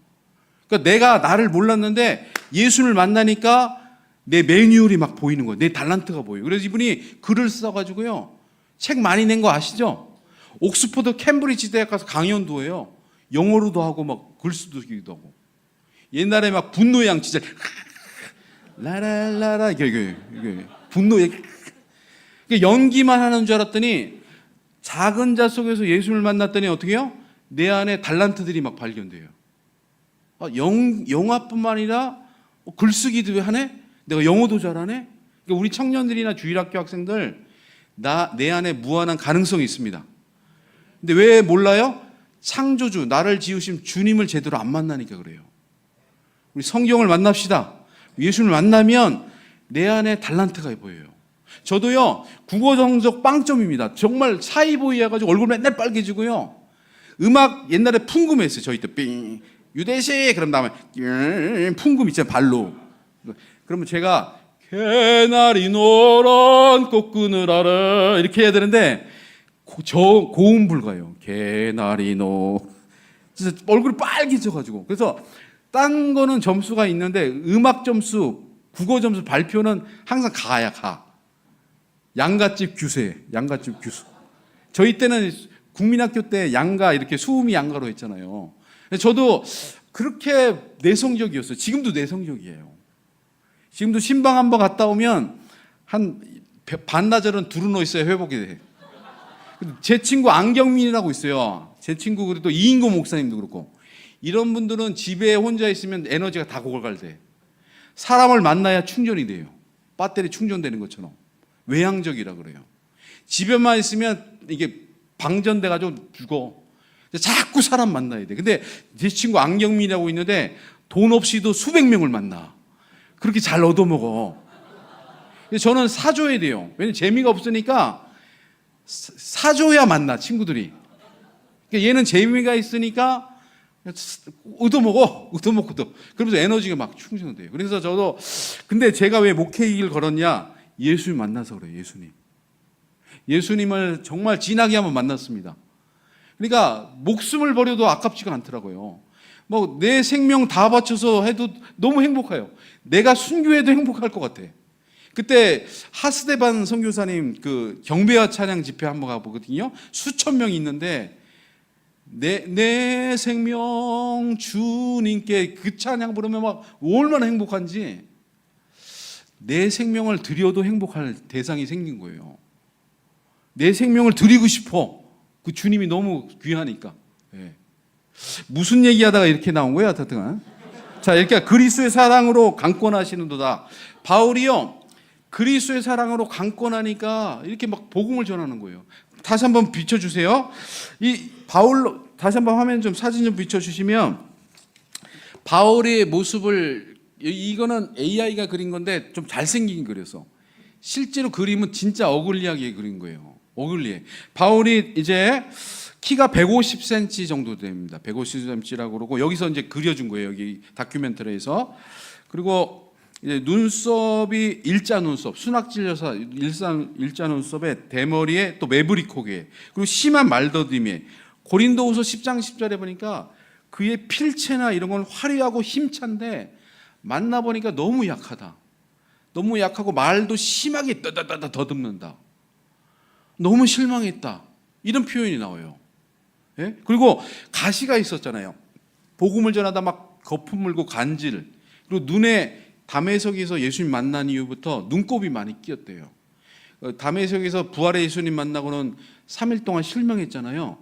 그러니까 내가 나를 몰랐는데 예수님을 만나니까 내 매뉴얼이 막 보이는 거예요. 내 달란트가 보여요. 그래서 이분이 글을 써가지고요, 책 많이 낸 거 아시죠? 옥스퍼드 캠브리지 대학 가서 강연도 해요. 영어로도 하고 막 글쓰기도 하고. 옛날에 막 분노의 양치질 라라라라 이게 분노의 연기만 하는 줄 알았더니 작은 자 속에서 예수를 만났더니 어떻게 해요? 내 안에 달란트들이 막 발견돼요. 영화뿐만 아니라 글쓰기도 하네? 내가 영어도 잘하네? 그러니까 우리 청년들이나 주일학교 학생들 내 안에 무한한 가능성이 있습니다. 근데 왜 몰라요? 창조주, 나를 지으신 주님을 제대로 안 만나니까 그래요. 우리 성경을 만납시다. 예수를 만나면 내 안에 달란트가 보여요. 저도요, 국어 정석 빵점입니다. 정말 사이보이 해가지고 얼굴 맨날 빨개지고요. 음악 옛날에 풍금했어요. 저희 때 삥 유대시 그럼 다음에 풍금 있잖아요. 발로. 그러면 제가 개나리 노란 꽃끈을 알아 이렇게 해야 되는데 저 고음 불가요. 개나리 진짜 얼굴이 빨개져가지고. 그래서 딴 거는 점수가 있는데 음악 점수, 국어 점수 발표는 항상 가야 가. 양갓집 규세. 저희 때는 국민학교 때 양가 이렇게 수음이 양가로 했잖아요. 저도 그렇게 내성적이었어요. 지금도 내성적이에요. 지금도 신방 한번 갔다 오면 한 반나절은 두루누워 있어야 회복이 돼. 제 친구 안경민이라고 있어요. 제 친구 그래도 이인고 목사님도 그렇고. 이런 분들은 집에 혼자 있으면 에너지가 다 고갈돼. 사람을 만나야 충전이 돼요. 배터리 충전되는 것처럼. 외향적이라 그래요. 집에만 있으면 이게 방전돼가지고 죽어. 자꾸 사람 만나야 돼. 근데 제 친구 안경민이라고 있는데 돈 없이도 수백 명을 만나. 그렇게 잘 얻어먹어. 저는 사줘야 돼요. 왜냐면 재미가 없으니까 사줘야 만나, 친구들이. 그러니까 얘는 재미가 있으니까 얻어먹고도. 그러면서 에너지가 막 충전돼요. 그래서 저도, 근데 제가 왜 목회의 길 걸었냐? 예수님 만나서 그래요, 예수님. 예수님을 정말 진하게 한번 만났습니다. 그러니까 목숨을 버려도 아깝지가 않더라고요. 뭐 내 생명 다 바쳐서 해도 너무 행복해요. 내가 순교해도 행복할 것 같아. 그때 하스데반 선교사님 그 경배와 찬양 집회 한번 가보거든요. 수천 명이 있는데 내 생명 주님께 그 찬양 부르면 막 얼마나 행복한지 내 생명을 드려도 행복할 대상이 생긴 거예요. 내 생명을 드리고 싶어. 그 주님이 너무 귀하니까. 네. 무슨 얘기하다가 이렇게 나온 거야, 하여튼. 자, 이렇게 그리스도의 사랑으로 강권하시는도다. 바울이요, 그리스도의 사랑으로 강권하니까 이렇게 막 복음을 전하는 거예요. 다시 한번 비춰주세요. 이 바울로, 다시 한번 화면 좀 사진 좀 비춰주시면 바울의 모습을, 이거는 AI가 그린 건데 좀 잘생긴 그려서 실제로 그림은 진짜 어글리하게 그린 거예요. 어글리해. 바울이 이제 키가 150cm 정도 됩니다. 150cm라고 그러고 여기서 이제 그려준 거예요. 여기 다큐멘터리에서. 그리고 이제 눈썹이 일자 눈썹, 순학질려서 일자 눈썹에 대머리에 또 매부리코게, 그리고 심한 말더듬에 고린도후서 10장 10절에 보니까 그의 필체나 이런 건 화려하고 힘찬데 만나보니까 너무 약하다. 너무 약하고 말도 심하게 떠다다다 더듬는다. 너무 실망했다. 이런 표현이 나와요. 예? 그리고 가시가 있었잖아요. 복음을 전하다 막 거품 물고 간질. 그리고 눈에 담에석에서 예수님 만난 이후부터 눈곱이 많이 끼었대요. 담에석에서 부활의 예수님 만나고는 3일 동안 실명했잖아요.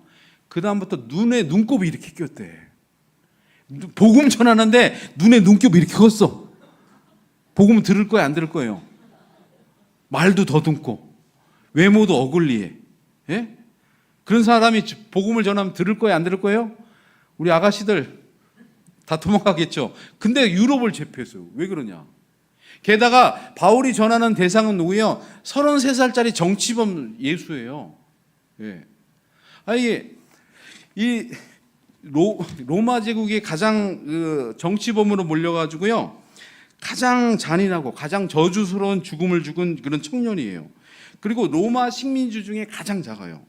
그 다음부터 눈에 눈곱이 이렇게 끼었대. 복음 전하는데 눈에 눈곱이 이렇게 컸어. 복음 들을 거예요, 안 들을 거예요? 말도 더듬고 외모도 어글리해. 예? 그런 사람이 복음을 전하면 들을 거예요, 안 들을 거예요? 우리 아가씨들 다 도망가겠죠. 근데 유럽을 제패했어요. 왜 그러냐? 게다가 바울이 전하는 대상은 누구예요? 33살짜리 정치범 예수예요. 예. 이 로마 제국의 가장 정치범으로 몰려가지고요, 가장 잔인하고 가장 저주스러운 죽음을 죽은 그런 청년이에요. 그리고 로마 식민지 중에 가장 작아요.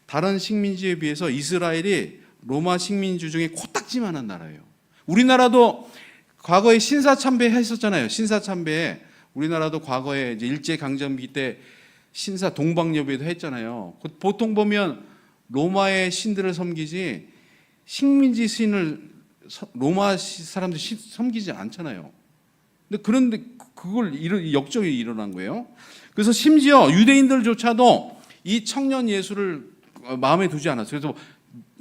다른 식민지에 비해서 이스라엘이 로마 식민지 중에 코딱지만한 나라예요. 우리나라도 과거에 신사참배 했었잖아요. 신사참배. 우리나라도 과거에 이제 일제강점기 때 신사 동방여배도 했잖아요. 보통 보면 로마의 신들을 섬기지 식민지 신을 로마 사람들이 섬기지 않잖아요. 그런데 그걸 역적이 일어난 거예요. 그래서 심지어 유대인들조차도 이 청년 예수를 마음에 두지 않았어요. 그래서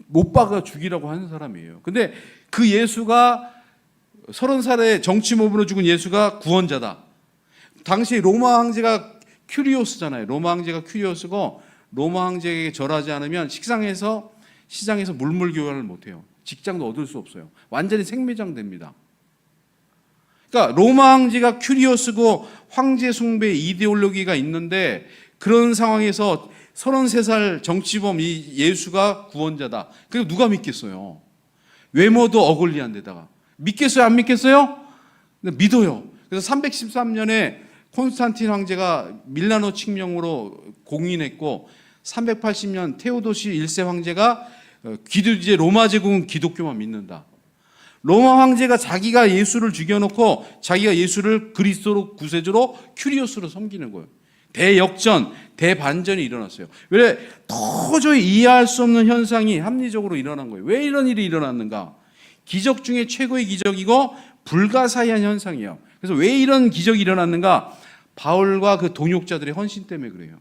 못 박아 죽이라고 하는 사람이에요. 근데 그 예수가 30살에 정치모범으로 죽은 예수가 구원자다. 당시 로마 황제가 큐리오스잖아요. 로마 황제가 큐리오스고 로마 황제에게 절하지 않으면 시장에서 물물 교환을 못해요. 직장도 얻을 수 없어요. 완전히 생매장 됩니다. 그러니까 로마 황제가 큐리오스고 황제 숭배 이데올로기가 있는데 그런 상황에서 33살 정치범 이 예수가 구원자다. 그리고 누가 믿겠어요? 외모도 어글리한 데다가. 믿겠어요? 안 믿겠어요? 믿어요. 그래서 313년에 콘스탄틴 황제가 밀라노 칙령으로 공인했고 380년 테오도시 1세 황제가 이제 로마 제국은 기독교만 믿는다. 로마 황제가 자기가 예수를 죽여놓고 자기가 예수를 그리스도로 구세주로 큐리오스로 섬기는 거예요. 대역전, 대반전이 일어났어요. 왜? 도저히 이해할 수 없는 현상이 합리적으로 일어난 거예요. 왜 이런 일이 일어났는가? 기적 중에 최고의 기적이고 불가사의한 현상이에요. 그래서 왜 이런 기적이 일어났는가? 바울과 그 동역자들의 헌신 때문에 그래요.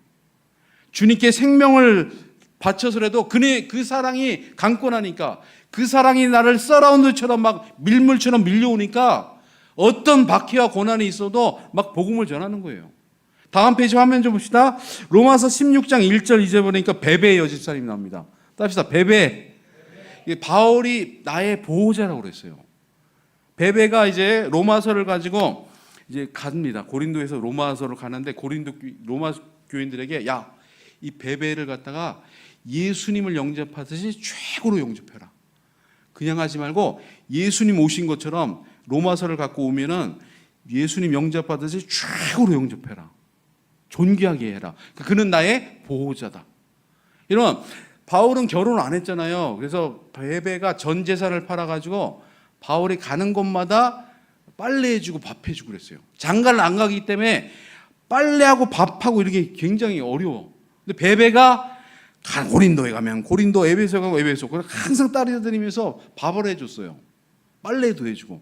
주님께 생명을 바쳐서라도 그 사랑이 강권하니까, 그 사랑이 나를 서라운드처럼 막 밀물처럼 밀려오니까 어떤 박해와 고난이 있어도 막 복음을 전하는 거예요. 다음 페이지 화면 좀 봅시다. 로마서 16장 1절 2절 보니까 베베 여집사님이 나옵니다. 따릅시다. 베베. 바울이 나의 보호자라고 그랬어요. 베베가 이제 로마서를 가지고 이제 갑니다. 고린도에서 로마서를 가는데 로마 교인들에게 이 베베를 갖다가 예수님을 영접하듯이 최고로 영접해라. 그냥 하지 말고 예수님 오신 것처럼 로마서를 갖고 오면은 예수님 영접하듯이 최고로 영접해라. 존귀하게 해라. 그는 나의 보호자다. 이런 바울은 결혼을 안 했잖아요. 그래서 베베가 전 재산을 팔아가지고 바울이 가는 곳마다 빨래해주고 밥해주고 그랬어요. 장가를 안 가기 때문에 빨래하고 밥하고 이렇게 굉장히 어려워. 근데 베베가 고린도에 가면 고린도, 에베소에 가면 에베소, 항상 따라다니면서 밥을 해줬어요. 빨래도 해주고.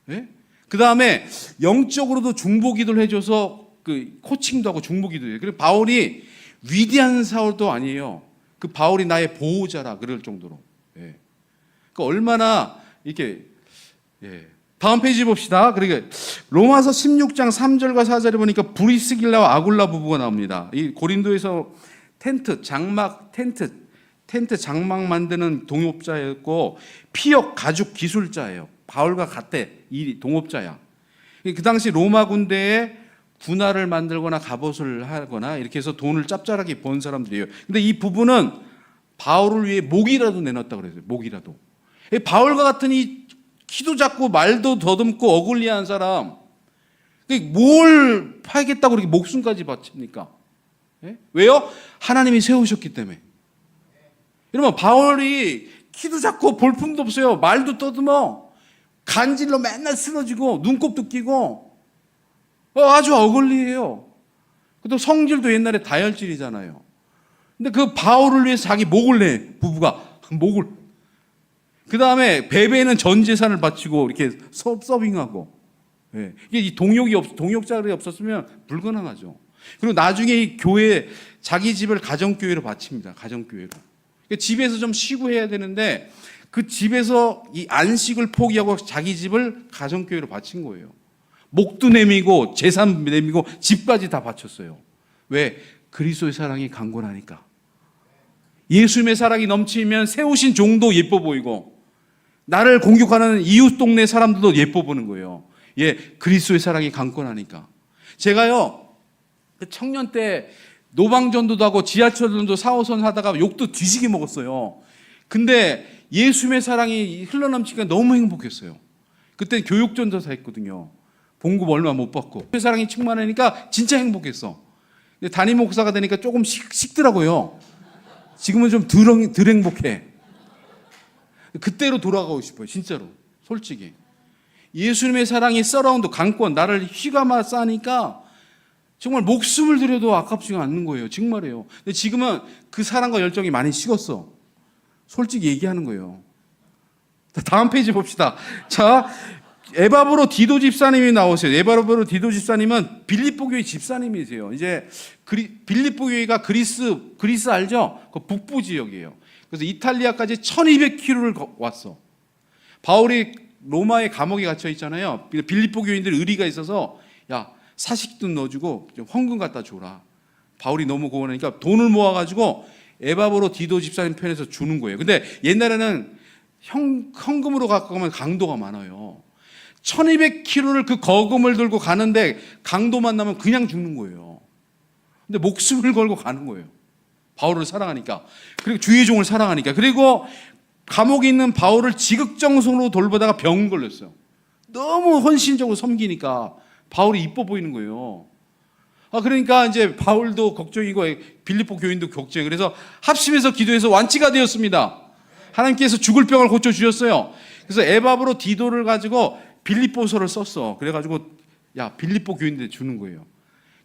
예? 그 다음에 영적으로도 중보기도를 해줘서 그 코칭도 하고 중보기도 해요. 그리고 바울이 위대한 사울도 아니에요. 그 바울이 나의 보호자라 그럴 정도로. 예. 그 얼마나 이렇게. 예. 다음 페이지 봅시다. 그러니까 로마서 16장 3절과 4절에 보니까 브리스길라와 아굴라 부부가 나옵니다. 이 고린도에서 텐트 장막 만드는 동업자였고 피역 가죽 기술자예요. 바울과 같대. 이 동업자야. 그 당시 로마 군대에 군화를 만들거나 갑옷을 하거나 이렇게 해서 돈을 짭짤하게 번 사람들이에요. 근데 이 부부는 바울을 위해 목이라도 내놨다고 그랬어요. 목이라도. 바울과 같은 이 키도 작고 말도 더듬고 어글리한 사람, 뭘 팔겠다고 그렇게 목숨까지 바칩니까? 예? 왜요? 하나님이 세우셨기 때문에. 이러면 바울이 키도 작고 볼품도 없어요. 말도 떠듬어. 간질로 맨날 쓰러지고 눈곱도 끼고 아주 어글리해요. 또 성질도 옛날에 다혈질이잖아요. 근데 그 바울을 위해서 자기 목을 내, 부부가 목을. 그 다음에 베베는 전 재산을 바치고 이렇게 서빙하고. 예. 이게 이 동역자들이 없었으면 불가능하죠. 그리고 나중에 이 교회, 자기 집을 가정교회로 바칩니다. 가정교회로. 그러니까 집에서 좀 쉬고 해야 되는데 그 집에서 이 안식을 포기하고 자기 집을 가정교회로 바친 거예요. 목도 내미고 재산 내미고 집까지 다 바쳤어요. 왜? 그리스도의 사랑이 강건하니까. 예수님의 사랑이 넘치면 세우신 종도 예뻐 보이고 나를 공격하는 이웃 동네 사람들도 예뻐 보는 거예요. 예, 그리스도의 사랑이 강건하니까. 제가요, 청년 때 노방전도도 하고 지하철전도 4호선 하다가 욕도 뒤지게 먹었어요. 근데 예수님의 사랑이 흘러넘치니까 너무 행복했어요. 그때 교육전도사 했거든요. 봉급 얼마 못 받고. 그 사랑이 충만하니까 진짜 행복했어. 근데 담임 목사가 되니까 조금 식더라고요. 지금은 좀 덜 행복해. 그때로 돌아가고 싶어요. 진짜로. 솔직히. 예수님의 사랑이 서라운드 강권 나를 휘감아 싸니까 정말 목숨을 들여도 아깝지가 않는 거예요. 정말이에요. 근데 지금은 그 사랑과 열정이 많이 식었어. 솔직히 얘기하는 거예요. 다음 페이지 봅시다. 자, 에바브로 디도 집사님이 나오세요. 에바브로 디도 집사님은 빌립보 교회 집사님이세요. 이제 빌립보 교회가 그리스 알죠? 그 북부 지역이에요. 그래서 이탈리아까지 1200km를 왔어. 바울이 로마의 감옥에 갇혀 있잖아요. 빌립보 교인들 의리가 있어서 야, 사식도 넣어주고 헌금 갖다 줘라. 바울이 너무 고원하니까 돈을 모아가지고 에바브로 디도 집사님 편에서 주는 거예요. 근데 옛날에는 현금으로 갖고 가면 강도가 많아요. 1200km를 그 거금을 들고 가는데 강도 만나면 그냥 죽는 거예요. 근데 목숨을 걸고 가는 거예요. 바울을 사랑하니까. 그리고 주의 종을 사랑하니까. 그리고 감옥에 있는 바울을 지극정성으로 돌보다가 병 걸렸어요. 너무 헌신적으로 섬기니까 바울이 이뻐 보이는 거예요. 그러니까 이제 바울도 걱정이고 빌립보 교인도 걱정이. 그래서 합심해서 기도해서 완치가 되었습니다. 하나님께서 죽을 병을 고쳐 주셨어요. 그래서 에바브로 디도를 가지고 빌립보서를 썼어. 그래가지고 야, 빌립보 교인들에 주는 거예요.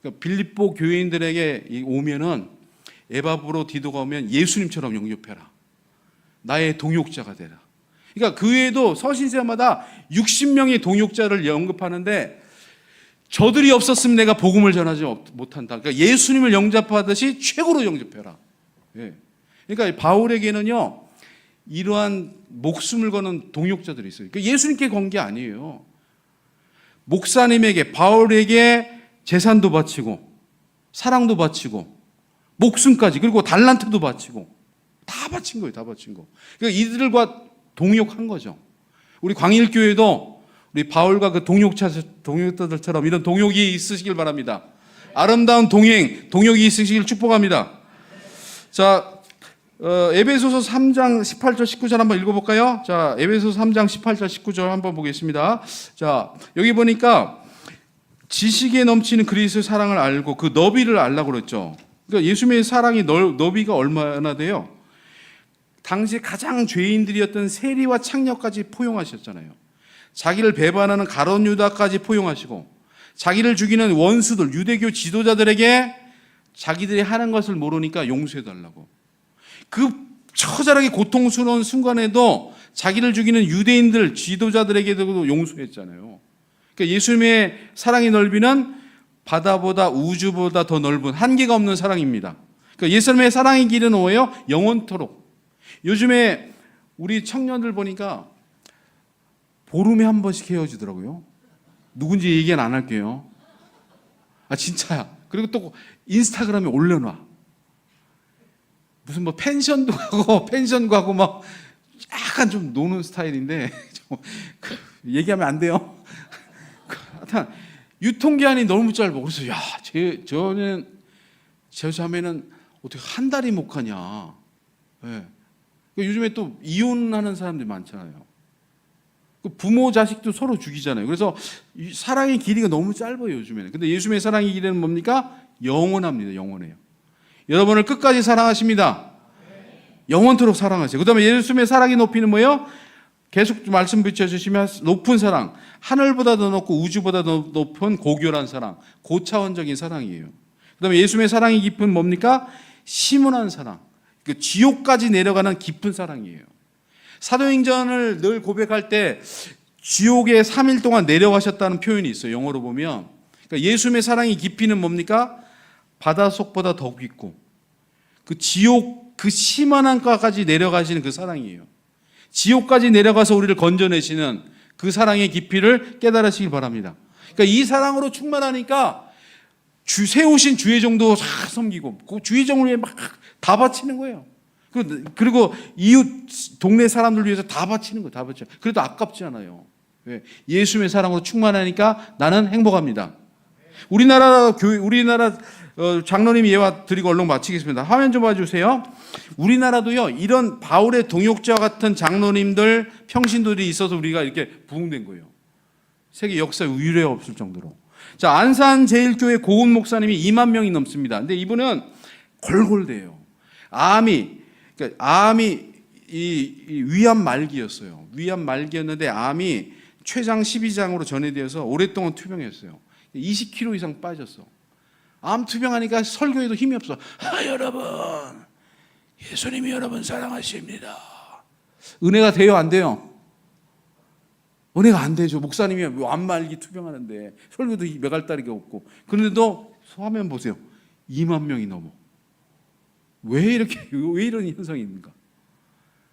그러니까 빌립보 교인들에게 오면은 에바브로 디도가 오면 예수님처럼 영접해라. 나의 동역자가 되라. 그러니까 그 외에도 서신서마다 60명의 동역자를 영접하는데 저들이 없었으면 내가 복음을 전하지 못한다. 그러니까 예수님을 영접하듯이 최고로 영접해라. 예. 그러니까 바울에게는요, 이러한 목숨을 거는 동역자들이 있어요. 그러니까 예수님께 건 게 아니에요. 목사님에게, 바울에게 재산도 바치고, 사랑도 바치고, 목숨까지, 그리고 달란트도 바치고, 다 바친 거예요. 다 바친 거. 그러니까 이들과 동역한 거죠. 우리 광일교회도 우리 바울과 그 동역자들처럼 이런 동역이 있으시길 바랍니다. 아름다운 동역이 있으시길 축복합니다. 자, 에베소서 3장 18절 19절 한번 읽어볼까요? 자, 에베소서 3장 18절 19절 한번 보겠습니다. 자, 여기 보니까 지식에 넘치는 그리스도의 사랑을 알고 그 너비를 알라고 그랬죠. 그러니까 예수님의 사랑이 너비가 얼마나 돼요? 당시 가장 죄인들이었던 세리와 창녀까지 포용하셨잖아요. 자기를 배반하는 가룟 유다까지 포용하시고 자기를 죽이는 원수들, 유대교 지도자들에게 자기들이 하는 것을 모르니까 용서해달라고. 그 처절하게 고통스러운 순간에도 자기를 죽이는 유대인들, 지도자들에게도 용서했잖아요. 그러니까 예수님의 사랑의 넓이는 바다보다 우주보다 더 넓은 한계가 없는 사랑입니다. 그러니까 예수님의 사랑의 길은 뭐예요? 영원토록. 요즘에 우리 청년들 보니까 보름에 한 번씩 헤어지더라고요. 누군지 얘기는 안 할게요. 진짜야. 그리고 또 인스타그램에 올려놔. 무슨 뭐 펜션도 가고 막 약간 좀 노는 스타일인데 얘기하면 안 돼요. 하여튼 유통기한이 너무 짧아. 그래서 야, 저 자매는 어떻게 한 달이 못 가냐. 네. 요즘에 또 이혼하는 사람들이 많잖아요. 부모 자식도 서로 죽이잖아요. 그래서 사랑의 길이가 너무 짧아요, 요즘에는. 근데 예수님의 사랑의 길이는 뭡니까? 영원합니다. 영원해요. 여러분을 끝까지 사랑하십니다. 영원토록 사랑하세요. 그 다음에 예수님의 사랑의 높이는 뭐예요? 계속 말씀 붙여주시면 높은 사랑, 하늘보다 더 높고 우주보다 더 높은 고결한 사랑, 고차원적인 사랑이에요. 그 다음에 예수님의 사랑이 깊은 뭡니까? 시문한 사랑, 그 지옥까지 내려가는 깊은 사랑이에요. 사도행전을 늘 고백할 때 지옥에 3일 동안 내려가셨다는 표현이 있어요. 영어로 보면. 그러니까 예수님의 사랑이 깊이는 뭡니까? 바닷속보다 더 깊고 그 지옥 그 심한한가까지 내려가시는 그 사랑이에요. 지옥까지 내려가서 우리를 건져내시는 그 사랑의 깊이를 깨달으시길 바랍니다. 그러니까 이 사랑으로 충만하니까 세우신 주의 종도 다 섬기고 그 주의 종을 위해 막 다 바치는 거예요. 그리고 이웃 동네 사람들 위해서 다 바치는 거예요. 다 바쳐. 그래도 아깝지 않아요. 왜? 예수님의 사랑으로 충만하니까 나는 행복합니다. 우리나라 장로님 예화 드리고 얼른 마치겠습니다. 화면 좀 봐주세요. 우리나라도요 이런 바울의 동역자와 같은 장로님들 평신도들이 있어서 우리가 이렇게 부흥된 거예요. 세계 역사에 유례가 없을 정도로. 자, 안산 제일교회 고은 목사님이 2만 명이 넘습니다. 근데 이분은 골골대요. 암이 위암 말기였어요. 위암 말기였는데 암이 췌장 12장으로 전해되어서 오랫동안 투병했어요. 20kg 이상 빠졌어. 암 투병하니까 설교에도 힘이 없어. 여러분, 예수님이 여러분 사랑하십니다. 은혜가 돼요, 안 돼요? 은혜가 안 되죠. 목사님이 암 말기 투병하는데 설교도 메갈다리가 없고. 그런데도 화면 보세요. 2만 명이 넘어. 왜 이런 현상이 있는가?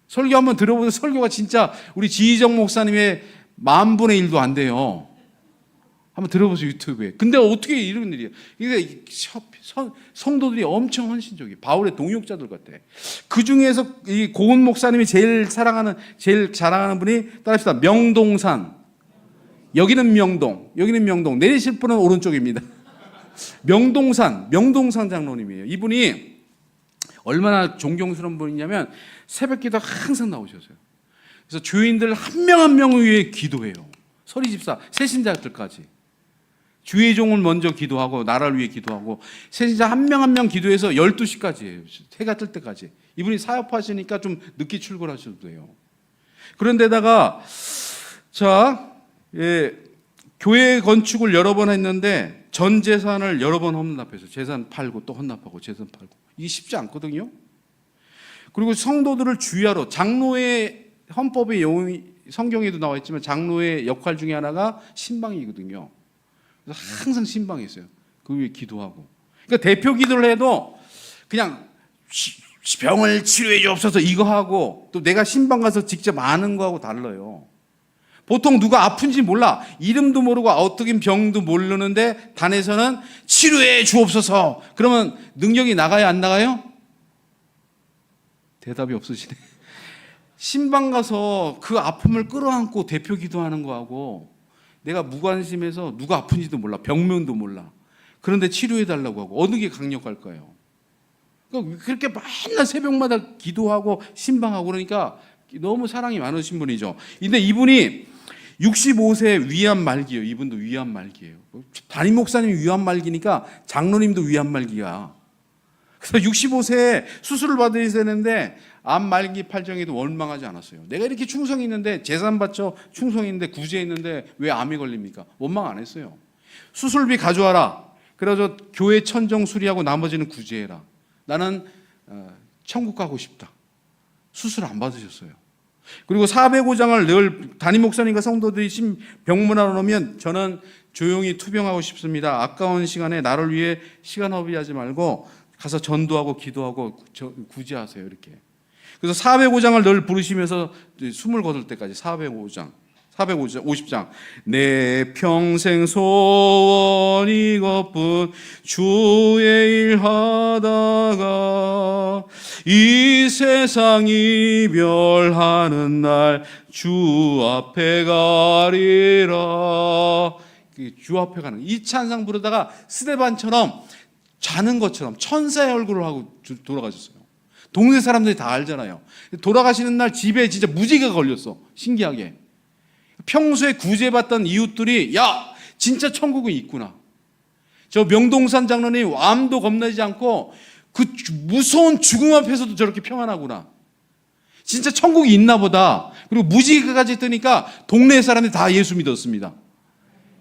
설교 한번 들어보세요. 설교가 진짜 우리 지희정 목사님의 10,000분의 1도 안 돼요. 한번 들어보세요, 유튜브에. 근데 어떻게 이런 일이에요? 이게 성도들이 엄청 헌신적이에요. 바울의 동역자들 같아. 그 중에서 이 고은 목사님이 제일 자랑하는 분이 따라합시다. 명동산. 여기는 명동. 내리실 분은 오른쪽입니다. 명동산 장로님이에요. 이분이 얼마나 존경스러운 분이냐면 새벽기도 항상 나오셨어요. 그래서 교인들 한 명 한 명을 위해 기도해요. 서리집사, 새신자들까지. 주의 종을 먼저 기도하고 나라를 위해 기도하고 새신자 한 명 한 명 기도해서 12시까지 해요. 해가 뜰 때까지. 이분이 사업하시니까 좀 늦게 출근하셔도 돼요. 그런데다가 교회 건축을 여러 번 했는데 전 재산을 여러 번 헌납해서 재산 팔고 또 헌납하고 재산 팔고 이게 쉽지 않거든요. 그리고 성도들을 주야로 장로의 헌법의 성경에도 나와 있지만 장로의 역할 중에 하나가 신방이거든요. 그래서 항상 신방했어요. 그 위에 기도하고. 그러니까 대표 기도를 해도 그냥 병을 치료해 주옵소서 이거 하고 또 내가 신방 가서 직접 아는 거하고 달라요. 보통 누가 아픈지 몰라. 이름도 모르고 어떻게 병도 모르는데 단에서는 치료해 주옵소서. 그러면 능력이 나가요, 안 나가요? 대답이 없으시네. 신방 가서 그 아픔을 끌어안고 대표 기도하는 거하고 내가 무관심해서 누가 아픈지도 몰라. 병명도 몰라. 그런데 치료해 달라고 하고 어느 게 강력할까요? 그러니까 그렇게 맨날 새벽마다 기도하고 신방하고 그러니까 너무 사랑이 많으신 분이죠. 근데 이분이 65세 위암 말기예요. 이분도 위암 말기예요. 담임 목사님이 위암 말기니까 장로님도 위암 말기야. 그래서 65세에 수술을 받아야 되는데 암 말기 팔정에도 원망하지 않았어요. 내가 이렇게 충성이 있는데 재산 바쳐 충성이 있는데 구제했는데 왜 암이 걸립니까? 원망 안 했어요. 수술비 가져와라. 그래서 교회 천정 수리하고 나머지는 구제해라. 나는 천국 가고 싶다. 수술 안 받으셨어요. 그리고 405장을 늘 담임 목사님과 성도들이 병문안으로 오면 저는 조용히 투병하고 싶습니다. 아까운 시간에 나를 위해 시간 허비하지 말고 가서 전도하고 기도하고 구제하세요. 이렇게. 그래서 405장을 늘 부르시면서 숨을 거둘 때까지 450장 내 평생 소원 이것뿐 주의 일 하다가 이 세상 이별하는 날 주 앞에 가리라. 주 앞에 가는 이 찬상 부르다가 스데반처럼 자는 것처럼 천사의 얼굴을 하고 돌아가셨어요. 동네 사람들이 다 알잖아요. 돌아가시는 날 집에 진짜 무지개가 걸렸어. 신기하게. 평소에 구제받던 이웃들이 야 진짜 천국은 있구나. 저 명동산 장로님 암도 겁나지 않고 그 무서운 죽음 앞에서도 저렇게 평안하구나. 진짜 천국이 있나 보다. 그리고 무지개까지 뜨니까 동네 사람들이 다 예수 믿었습니다.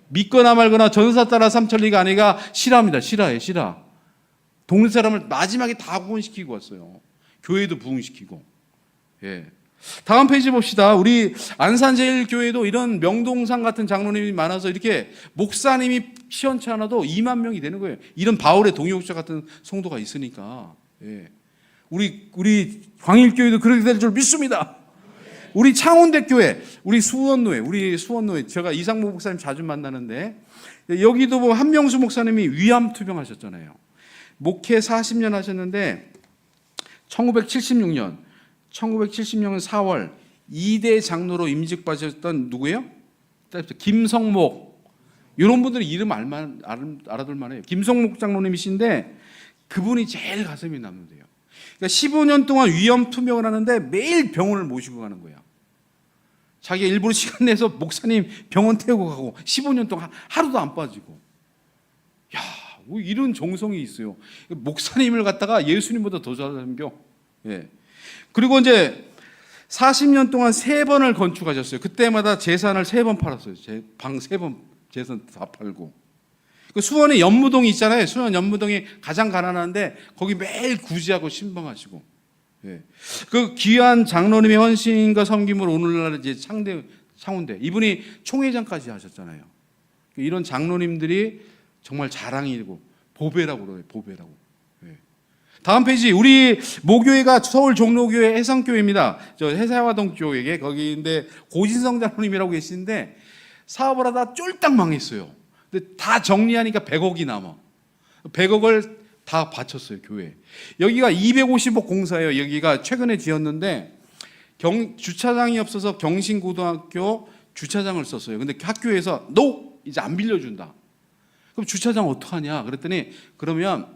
믿거나 말거나 전사 따라 삼천리가 아니가 실화입니다. 실화예요, 실화. 동네 사람을 마지막에 다 구원시키고 왔어요. 교회도 부흥시키고. 예. 다음 페이지 봅시다. 우리 안산제일교회도 이런 명동산 같은 장로님이 많아서 이렇게 목사님이 시원치 않아도 2만 명이 되는 거예요. 이런 바울의 동역자 같은 성도가 있으니까. 예. 우리 광일교회도 그렇게 될 줄 믿습니다. 우리 창원대교회, 우리 수원노회, 제가 이상무 목사님 자주 만나는데 여기도 뭐 한명수 목사님이 위암 투병하셨잖아요. 목회 40년 하셨는데 1976년 4월 2대 장로로 임직받으셨던 누구예요? 김성목. 이런 분들은 이름 알아둘 만해요. 김성목 장로님이신데 그분이 제일 가슴이 남는데요. 그러니까 15년 동안 위암 투병을 하는데 매일 병원을 모시고 가는 거야. 자기가 일부러 시간 내서 목사님 병원 태우고 가고 15년 동안 하루도 안 빠지고. 야, 뭐 이런 정성이 있어요. 목사님을 갖다가 예수님보다 더 잘 섬겨. 예. 그리고 이제 40년 동안 3번을 건축하셨어요. 그때마다 재산을 3번 팔았어요. 방 3번 재산 다 팔고. 그 수원에 연무동이 있잖아요. 수원 연무동이 가장 가난한데 거기 매일 구제하고 신방하시고. 예. 그 귀한 장로님의 헌신과 섬김으로 오늘날 이제 창원대 이분이 총회장까지 하셨잖아요. 이런 장로님들이 정말 자랑이고 보배라고 그래요. 보배라고. 예. 다음 페이지. 우리 모교회가 서울 종로교회 해성교회입니다. 저 해사화동 교회에 거기인데 고진성 장로님이라고 계시는데 사업을 하다 쫄딱 망했어요. 근데 다 정리하니까 100억이 남아. 100억을 다 바쳤어요, 교회. 여기가 250억 공사예요. 여기가 최근에 지었는데 주차장이 없어서 경신고등학교 주차장을 썼어요. 근데 학교에서 너 이제 안 빌려준다. 그럼 주차장 어떡하냐? 그랬더니 그러면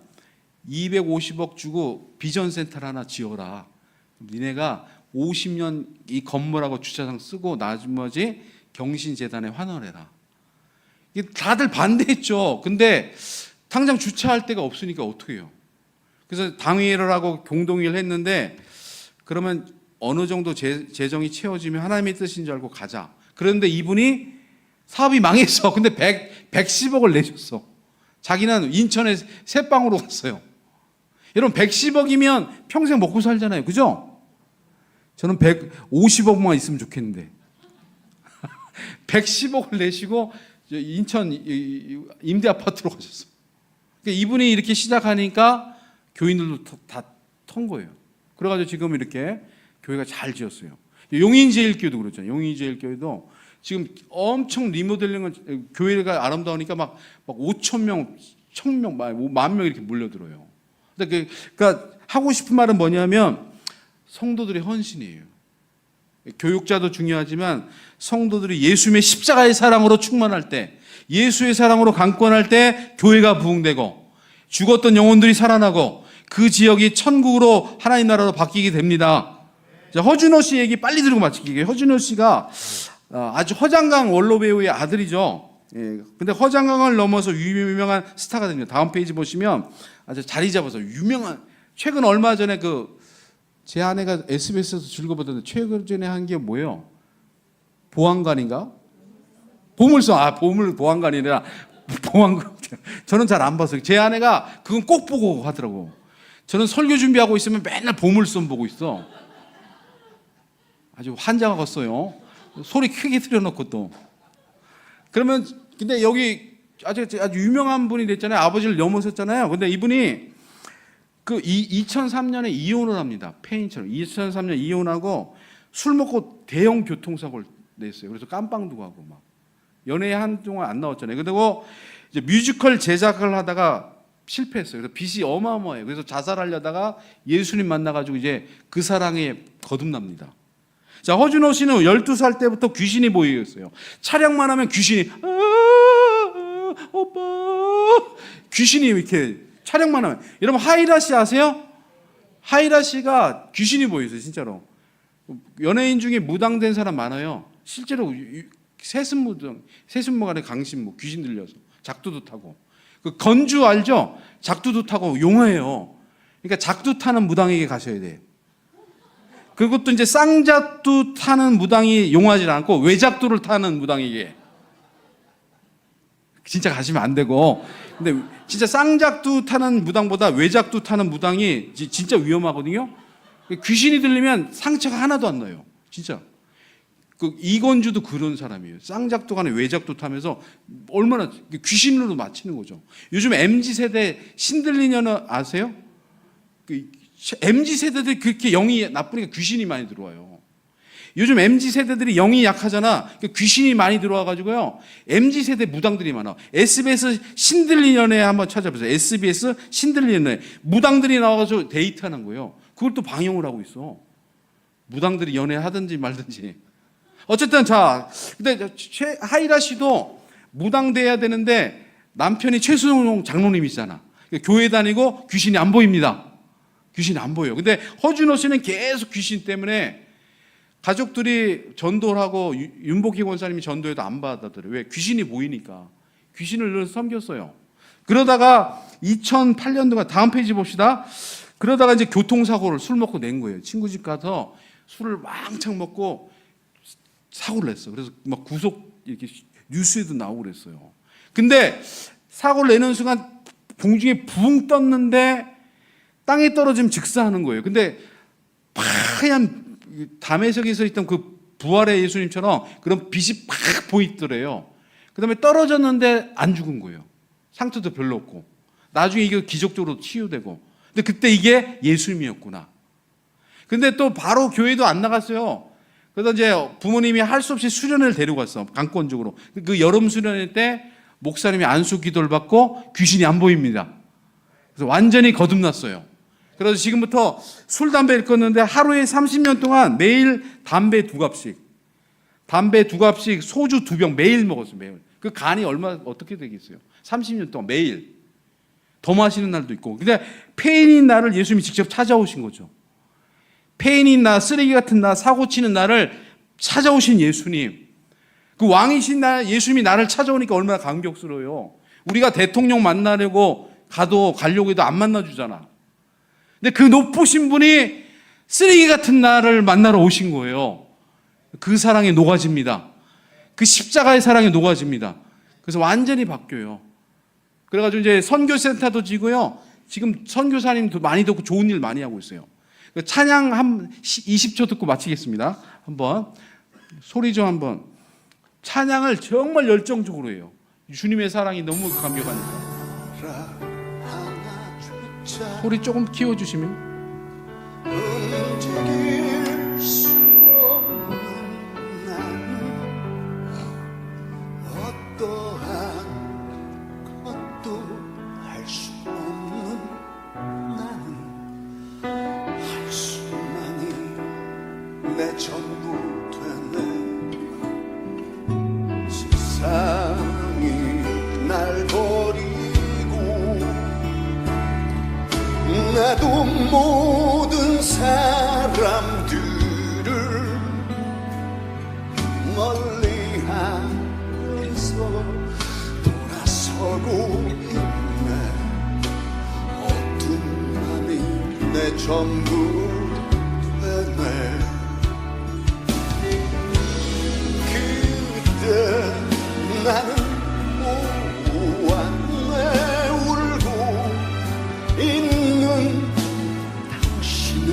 250억 주고 비전센터를 하나 지어라. 니네가 50년 이 건물하고 주차장 쓰고 나머지 경신재단에 환원해라. 다들 반대했죠. 근데 당장 주차할 데가 없으니까 어떻게 해요? 그래서 당회를 하고 공동의를 했는데 그러면 어느 정도 재정이 채워지면 하나님의 뜻인 줄 알고 가자. 그런데 이분이 사업이 망했어. 근데 110억을 내줬어. 자기는 인천에 새방으로 갔어요. 여러분 110억이면 평생 먹고 살잖아요. 그죠? 저는 150억만 있으면 좋겠는데 110억을 내시고 인천 임대 아파트로 가셨어. 그러니까 이분이 이렇게 시작하니까 교인들도 다 턴 거예요. 그래가지고 지금 이렇게 교회가 잘 지었어요. 용인제일교회도 그렇잖아요. 용인제일교회도 지금 엄청 리모델링을 교회가 아름다우니까 막 5천 명, 1,000명, 10,000명 이렇게 몰려들어요. 그러니까 하고 싶은 말은 뭐냐면 성도들의 헌신이에요. 교육자도 중요하지만 성도들이 예수님의 십자가의 사랑으로 충만할 때, 예수의 사랑으로 강권할 때 교회가 부흥되고 죽었던 영혼들이 살아나고 그 지역이 천국으로 하나님 나라로 바뀌게 됩니다. 허준호 씨 얘기 빨리 들고 마치게요. 허준호 씨가 아주 허장강 원로 배우의 아들이죠. 예, 근데 허장강을 넘어서 유명한 스타가 됩니다. 다음 페이지 보시면 아주 자리 잡아서 유명한, 최근 얼마 전에 제 아내가 SBS에서 즐거보던데 최근에 한 게 뭐예요? 보안관인가? 보물성. 보안관이라 보안관. 저는 잘 안 봤어요. 제 아내가 그건 꼭 보고 하더라고. 저는 설교 준비하고 있으면 맨날 보물성 보고 있어. 아주 환장하겠어요. 소리 크게 틀어놓고 또. 그러면 근데 여기 아주 유명한 분이 됐잖아요. 아버지를 넘어섰잖아요. 근데 이분이 2003년에 이혼을 합니다. 페인처럼 2003년 이혼하고 술 먹고 대형 교통사고를 냈어요. 그래서 깜빵도 가고 막 연애에 한동안 안 나왔잖아요. 그리고 이제 뮤지컬 제작을 하다가 실패했어요. 그래서 빚이 어마어마해요. 그래서 자살하려다가 예수님 만나가지고 이제 그 사랑에 거듭납니다. 자, 허준호 씨는 12살 때부터 귀신이 보이었어요. 촬영만 하면 귀신이 오빠 귀신이 이렇게 촬영만 하면. 여러분 하이라 씨 아세요? 하이라 씨가 귀신이 보였어요. 진짜로. 연예인 중에 무당된 사람 많아요. 실제로 세순무간에 강신무 귀신 들려서 작두도 타고. 그 건주 알죠? 작두도 타고 용해요. 그러니까 작두 타는 무당에게 가셔야 돼요. 그것도 이제 쌍작두 타는 무당이 용하지 않고 외작두를 타는 무당에게 진짜 가시면 안 되고, 근데 진짜 쌍작두 타는 무당보다 외작두 타는 무당이 진짜 위험하거든요. 귀신이 들리면 상처가 하나도 안 나요. 진짜. 그 이건주도 그런 사람이에요. 쌍작두 간에 외작두 타면서 얼마나 귀신으로 맞히는 거죠. 요즘 MZ세대 신들리녀는 아세요? 그 MZ세대들이 그렇게 영이 나쁘니까 귀신이 많이 들어와요. 요즘 MZ세대들이 영이 약하잖아. 귀신이 많이 들어와가지고요. MZ세대 무당들이 많아. SBS 신들리년에 한번 찾아보세요. SBS 신들리년에 무당들이 나와서 데이트하는 거예요. 그걸 또 방영을 하고 있어. 무당들이 연애하든지 말든지. 어쨌든 자, 근데 하이라 씨도 무당 돼야 되는데 남편이 최수용 장로님이시잖아. 교회 다니고 귀신이 안 보입니다. 귀신이 안 보여요. 근데 허준호 씨는 계속 귀신 때문에 가족들이 전도를 하고 윤복희 권사님이 전도해도 안 받아들여요. 왜? 귀신이 보이니까. 귀신을 늘 섬겼어요. 그러다가 2008년도가 다음 페이지 봅시다. 그러다가 이제 교통사고를 술 먹고 낸 거예요. 친구 집 가서 술을 왕창 먹고 사고를 냈어. 그래서 막 구속 이렇게 뉴스에도 나오고 그랬어요. 근데 사고를 내는 순간 공중에 붕 떴는데 땅에 떨어지면 즉사하는 거예요. 근데 하얀 담에석에서 있던 그 부활의 예수님처럼 그런 빛이 팍 보이더래요. 그 다음에 떨어졌는데 안 죽은 거예요. 상처도 별로 없고. 나중에 이게 기적적으로 치유되고. 근데 그때 이게 예수님이었구나. 근데 또 바로 교회도 안 나갔어요. 그래서 이제 부모님이 할 수 없이 수련회를 데려갔어. 강권적으로. 그 여름 수련회 때 목사님이 안수 기도를 받고 귀신이 안 보입니다. 그래서 완전히 거듭났어요. 그래서 지금부터 술, 담배를 끊는데 하루에 30년 동안 매일 담배 2갑씩, 소주 2병 매일 먹었어요. 매일. 그 간이 어떻게 되겠어요? 30년 동안 매일. 더 마시는 날도 있고. 근데 폐인인 나를 예수님이 직접 찾아오신 거죠. 폐인인 나, 쓰레기 같은 나, 사고 치는 나를 찾아오신 예수님. 그 왕이신 나, 예수님이 나를 찾아오니까 얼마나 감격스러워요. 우리가 대통령 만나려고 가려고 해도 안 만나주잖아. 근데 그 높으신 분이 쓰레기 같은 나를 만나러 오신 거예요. 그 사랑에 녹아집니다. 그 십자가의 사랑에 녹아집니다. 그래서 완전히 바뀌어요. 그래가지고 이제 선교센터도 지고요. 지금 선교사님도 많이 듣고 좋은 일 많이 하고 있어요. 찬양 한 20초 듣고 마치겠습니다. 한번 소리 좀 한번. 찬양을 정말 열정적으로 해요. 주님의 사랑이 너무 감격하니까. 소리 조금 키워주시면. 움직일 수 없는 나는 어떠한 것도 할 수 없는 나는 할 수만이 내 전부 되네. 세상이 날 버리고 나도 모든 사람들을 멀리하면서 돌아서고 있네. 어둠만이 내 전부 되네. 그때 나는 무한해 울고 있는 당신을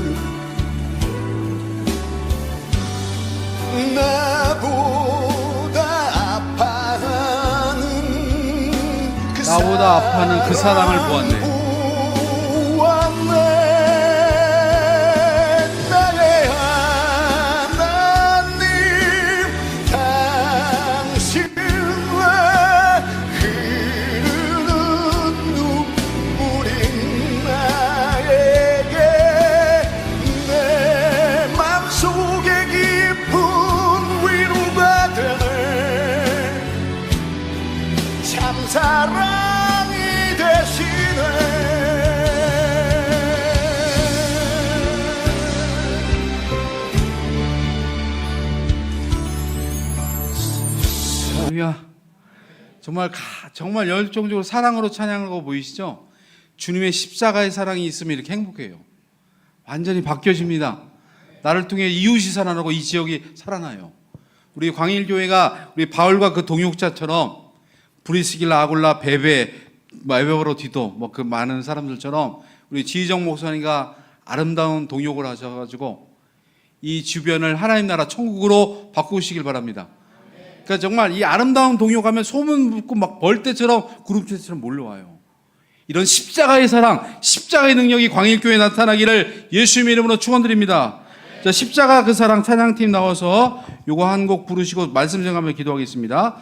나보다 아파하는 그 사랑을 보았네. 나의 하나님 당신과 흐르는 눈물이 나에게 내 맘속에 깊은 위로가 되네. 참사랑이 되시네. 할렐루야. 정말 열정적으로 사랑으로 찬양하고 보이시죠? 주님의 십자가의 사랑이 있으면 이렇게 행복해요. 완전히 바뀌어집니다. 나를 통해 이웃이 살아나고 이 지역이 살아나요. 우리 광일교회가 우리 바울과 그 동역자처럼 브리스길라, 아굴라, 베베, 에베버로 디도 그 많은 사람들처럼 우리 지희정 목사님과 아름다운 동역을 하셔가지고 이 주변을 하나님 나라 천국으로 바꾸시길 바랍니다. 그러니까 정말 이 아름다운 동역하면 소문 붙고 막 벌떼처럼 구름떼처럼 몰려와요. 이런 십자가의 사랑, 십자가의 능력이 광일교회에 나타나기를 예수님의 이름으로 축원드립니다. 자, 십자가 그 사랑 찬양팀 나와서 요거 한 곡 부르시고 말씀 정하며 기도하겠습니다.